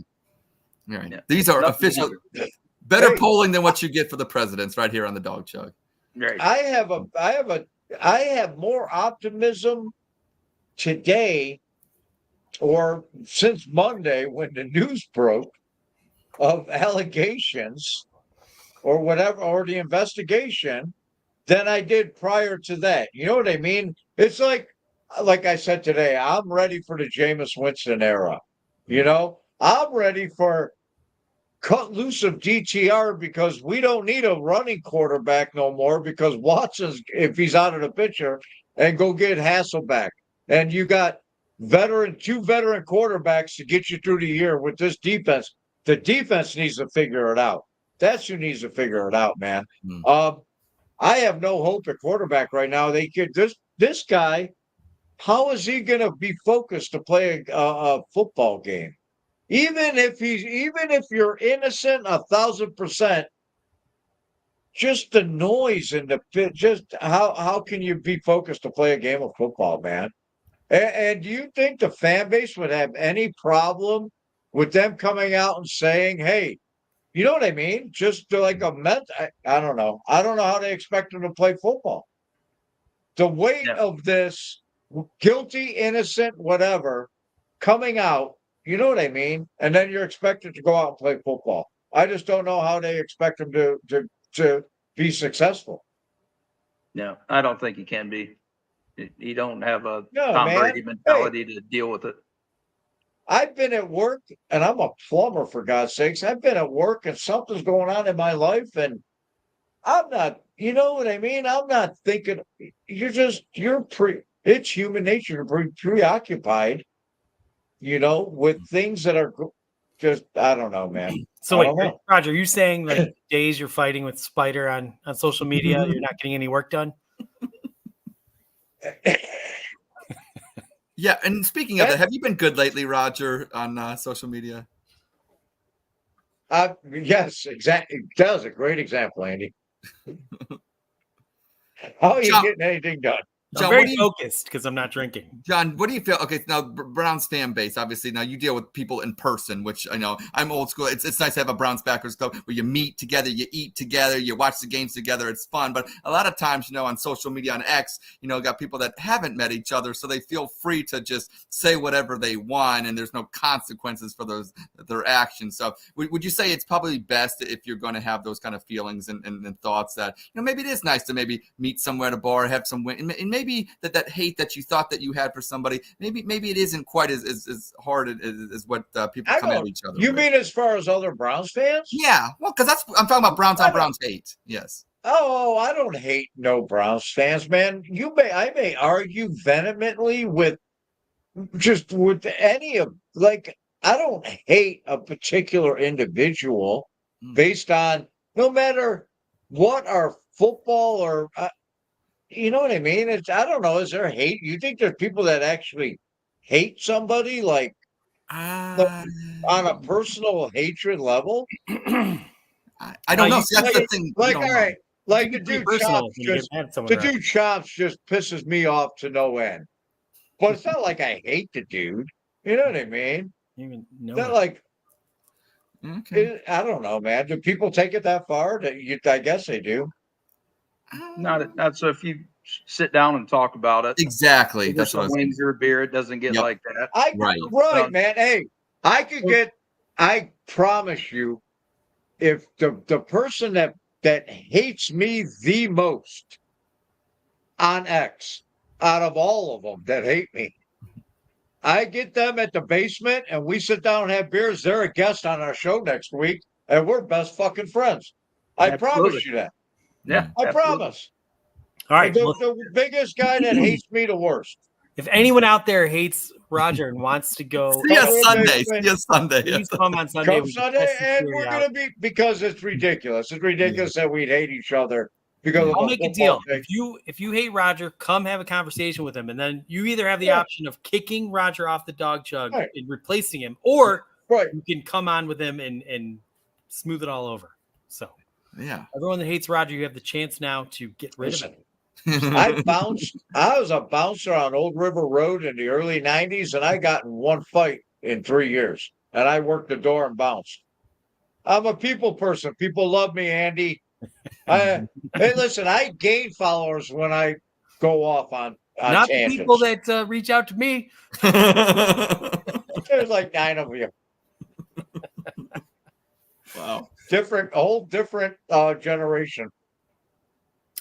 All right. Yeah. These are Nothing official, to better Hey. polling than what you get for the presidents right here on the Dawg Chug. Right. I have more optimism today or since Monday when the news broke of allegations or whatever, or the investigation than I did prior to that. You know what I mean? It's like I said today, I'm ready for the Jameis Winston era. I'm ready for cut loose of DTR because we don't need a running quarterback no more because Watson's, if he's out of the picture, and go get Hasselbeck. And you got two veteran quarterbacks to get you through the year with this defense. The defense needs to figure it out. That's who needs to figure it out, man. I have no hope at quarterback right now. They could this guy. How is he going to be focused to play a football game? Even if you're innocent 1,000%, just the noise and the pit. Just how can you be focused to play a game of football, man? And do you think the fan base would have any problem with them coming out and saying, "Hey"? You know what I mean? Just like I don't know. I don't know how they expect them to play football. The weight of this guilty, innocent, whatever, coming out, you know what I mean? And then you're expected to go out and play football. I just don't know how they expect them to be successful. No, I don't think he can be. He don't have a No, Tom man. Brady mentality to deal with it. I've been at work, and I'm a plumber, for God's sakes. I've been at work, and something's going on in my life, and I'm not, you know what I mean? I'm not thinking, it's human nature to be preoccupied, with things that are just, I don't know, man. So I don't wait, know. Roger, are you saying like days you're fighting with Spider on social media, you're not getting any work done? Yeah, and speaking of that, have you been good lately, Roger, on social media? Yes, exactly. That was a great example, Andy. How are you Chop. getting anything done? John, I'm very focused because I'm not drinking. John, what do you feel? Okay, now Browns fan base, obviously. Now you deal with people in person, which I know I'm old school. It's nice to have a Browns Backers club where you meet together, you eat together, you watch the games together. It's fun. But a lot of times, on social media, on X, got people that haven't met each other, so they feel free to just say whatever they want, and there's no consequences for their actions. So would you say it's probably best if you're going to have those kind of feelings and thoughts that maybe it is nice to maybe meet somewhere at a bar, have some win, and maybe that hate that you thought that you had for somebody, maybe it isn't quite as hard as what people come at each other. You with. mean as far as other Browns fans? Yeah, well, because I'm talking about Browns on Browns hate. Yes. Oh, I don't hate no Browns fans, man. I may argue vehemently with any of, like, I don't hate a particular individual based on, no matter what our football or you know what I mean? I don't know. Is there hate? You think there's people that actually hate somebody like on a personal hatred level? I don't know. See, that's the thing. Like, all right, like the dude Chops just pisses me off to no end. But it's not like I hate the dude. You know what I mean? Even know not like. Okay. I don't know, man. Do people take it that far? I guess they do. Not so. If you sit down and talk about it, exactly. That's what wings or beer. It doesn't get like that. Right, man. Hey, I promise you, if the person that hates me the most on X out of all of them that hate me, I get them at the basement and we sit down and have beers. They're a guest on our show next week, and we're best fucking friends. I promise you that. Yeah, I promise. All right, the biggest guy that hates me the worst. If anyone out there hates Roger and wants to go, see us Sunday. Please come on Sunday. Come Sunday, and we're gonna be, because it's ridiculous. It's ridiculous that we'd hate each other. Because I'll make a deal. If you hate Roger, come have a conversation with him, and then you either have the option of kicking Roger off the Dawg Chug and replacing him, or you can come on with him and smooth it all over. So everyone that hates Roger, you have the chance now to get rid of him. I was a bouncer on Old River Road in the early 90s, and I got in one fight in 3 years, and I worked the door and bounced. I'm a people person. People love me, Andy. Hey, listen, I gain followers when I go off on not tangents. The people that reach out to me. There's like 9 of you. Wow. Whole different generation.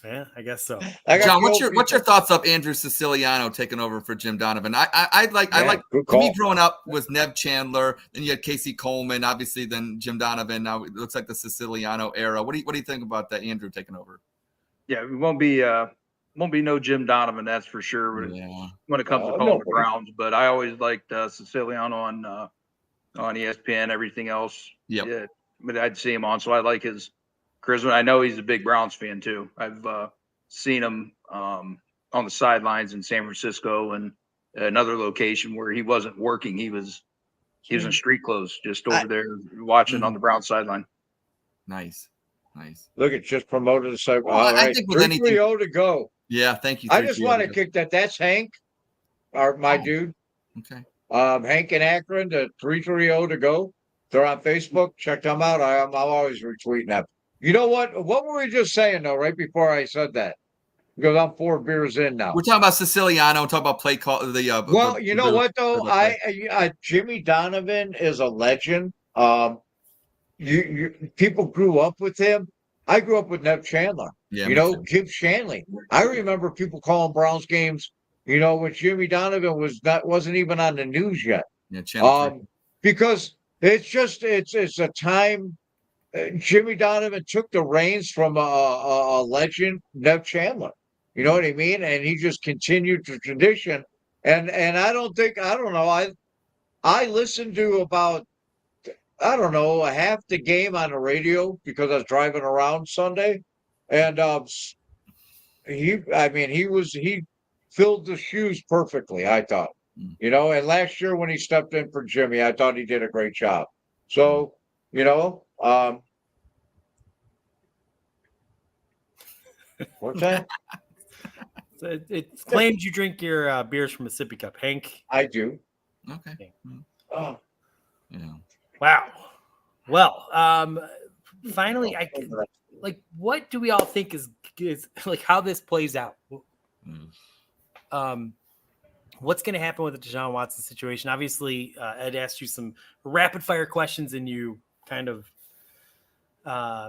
Yeah, I guess so. John, what's your thoughts of Andrew Siciliano taking over for Jim Donovan? I like me growing up was Nev Chandler, then you had Casey Coleman, obviously then Jim Donovan. Now it looks like the Siciliano era. What do you think about that Andrew taking over? Yeah, it won't be no Jim Donovan, that's for sure. When it comes to calling the Browns, but I always liked Siciliano on ESPN, everything else. Yeah, but I'd see him on, so I like his charisma. I know he's a big Browns fan too. I've seen him on the sidelines in San Francisco and another location where he wasn't working. He was in street clothes, just over there watching on the Browns sideline. Nice. Look, it just promoted the side. Well, all right, I think with 3-3-0 to go. Yeah, thank you. I just want to kick that. That's Hank, my dude. Okay. Hank and Akron, the 3-3-0 to go. They're on Facebook. Check them out. I'm always retweeting them. You know what? What were we just saying, though, right before I said that? Because I'm 4 beers in now. We're talking about Siciliano. We're talking about play call. Well, you know what, though? Jimmy Donovan is a legend. People grew up with him. I grew up with Nev Chandler. Yeah, Kim Shanley. I remember people calling Browns games, when Jimmy Donovan wasn't even on the news yet. Yeah, Chandler. Because it's a time. Jimmy Donovan took the reins from a legend, Nev Chandler. You know what I mean? And he just continued the tradition. And I don't know. I listened to about, a half the game on the radio because I was driving around Sunday. And he filled the shoes perfectly, I thought. And last year when he stepped in for Jimmy, I thought he did a great job. So, what's that? It claims you drink your beers from a sippy cup, Hank. I do. Okay. Oh, Yeah. Wow. Well, finally, what do we all think is like how this plays out? What's going to happen with the Deshaun Watson situation? Obviously, Ed asked you some rapid fire questions and you kind of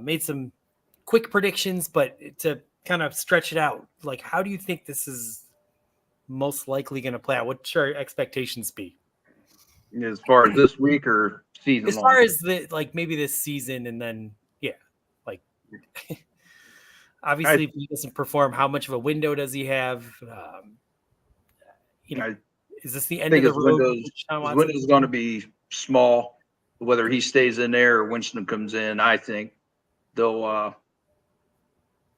made some quick predictions, but to kind of stretch it out, like, how do you think this is most likely going to play out? What should our expectations be? As far as this week or season As far as maybe this season, and then, obviously, if he doesn't perform, how much of a window does he have? Is this the end of the road? His window is going to be small. Whether he stays in there or Winston comes in, I think they'll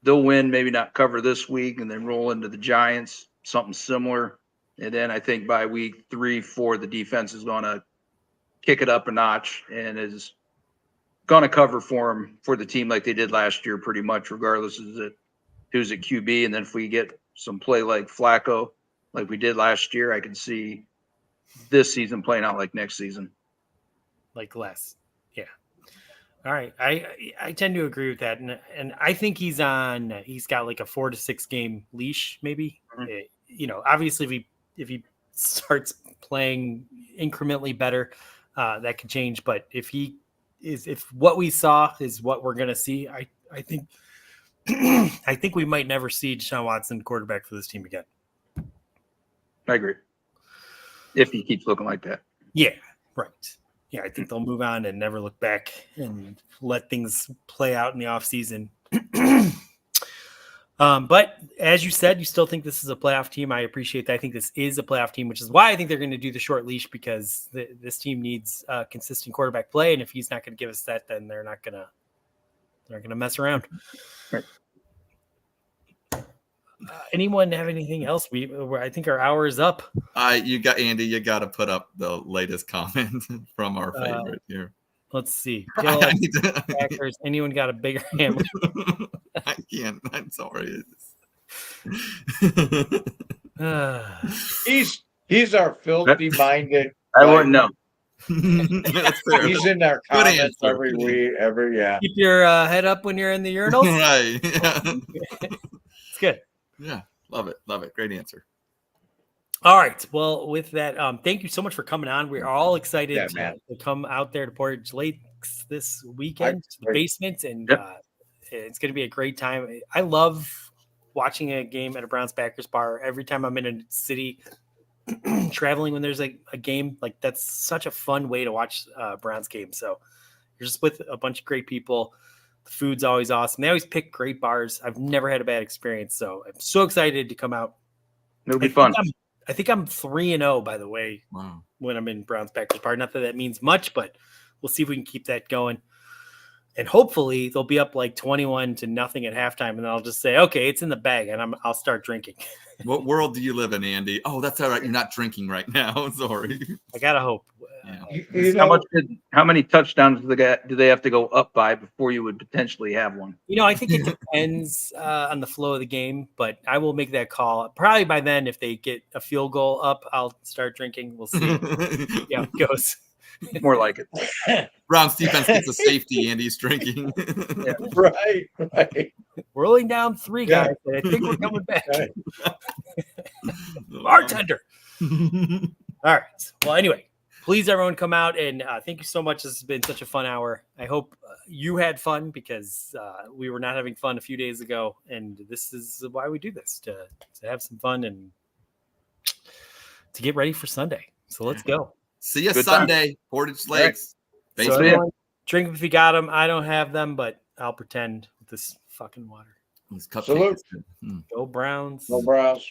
win, maybe not cover this week, and then roll into the Giants, something similar. And then I think by week 3, 4, the defense is going to kick it up a notch and is going to cover for the team like they did last year, pretty much, regardless of who's at QB. And then if we get some play like Flacco, like we did last year, I can see this season playing out like next season. Like less. Yeah. All right. I tend to agree with that. And I think he's got like a 4 to 6 game leash, maybe. Mm-hmm. Obviously if he starts playing incrementally better, that could change. But if what we saw is what we're going to see, I think I think we might never see Deshaun Watson quarterback for this team again. I agree. If he keeps looking like that. Yeah, right. Yeah, I think they'll move on and never look back and let things play out in the offseason. But as you said, you still think this is a playoff team. I appreciate that. I think this is a playoff team, which is why I think they're going to do the short leash, because this team needs consistent quarterback play. And if he's not going to give us that, then they're not going to mess around. Right. Anyone have anything else? I think our hour is up. You got Andy. You got to put up the latest comment from our favorite here. Let's see. Backers. Anyone got a bigger hammer? I can't. I'm sorry. He's our filthy minded. I wouldn't know. He's in our comments every week. Keep your head up when you're in the urinals. Right. Yeah. It's good. Yeah. Love it. Love it. Great answer. All right. Well, with that, thank you so much for coming on. We're all excited to come out there to Portage Lakes this weekend, to the basement, and it's going to be a great time. I love watching a game at a Browns Backers bar. Every time I'm in a city, traveling when there's a game, like, that's such a fun way to watch Browns games. So you're just with a bunch of great people. The food's always awesome. They always pick great bars. I've never had a bad experience. So I'm so excited to come out. It'll be fun. I think I'm 3-0, by the way, when I'm in Browns Backers bar. Not that means much, but we'll see if we can keep that going. And hopefully they'll be up like 21-0 at halftime. And then I'll just say, okay, it's in the bag, and I'll start drinking. What world do you live in, Andy? Oh, that's all right. You're not drinking right now. Sorry. I got to hope. How many touchdowns do they have to go up by before you would potentially have one? I think it depends on the flow of the game, but I will make that call. Probably by then, if they get a field goal up, I'll start drinking. We'll see how it goes. More like it. Browns defense gets a safety, Andy's drinking. Yeah. Right. We're only down 3 guys, but I think we're coming back. Bartender. All right. Well, anyway, please, everyone, come out, and thank you so much. This has been such a fun hour. I hope you had fun, because we were not having fun a few days ago, and this is why we do this, to have some fun and to get ready for Sunday. So let's go. See you Sunday, time. Portage Lakes. Right. So everyone, drink if you got them. I don't have them, but I'll pretend with this fucking water. Salute. Go Browns. Go Browns.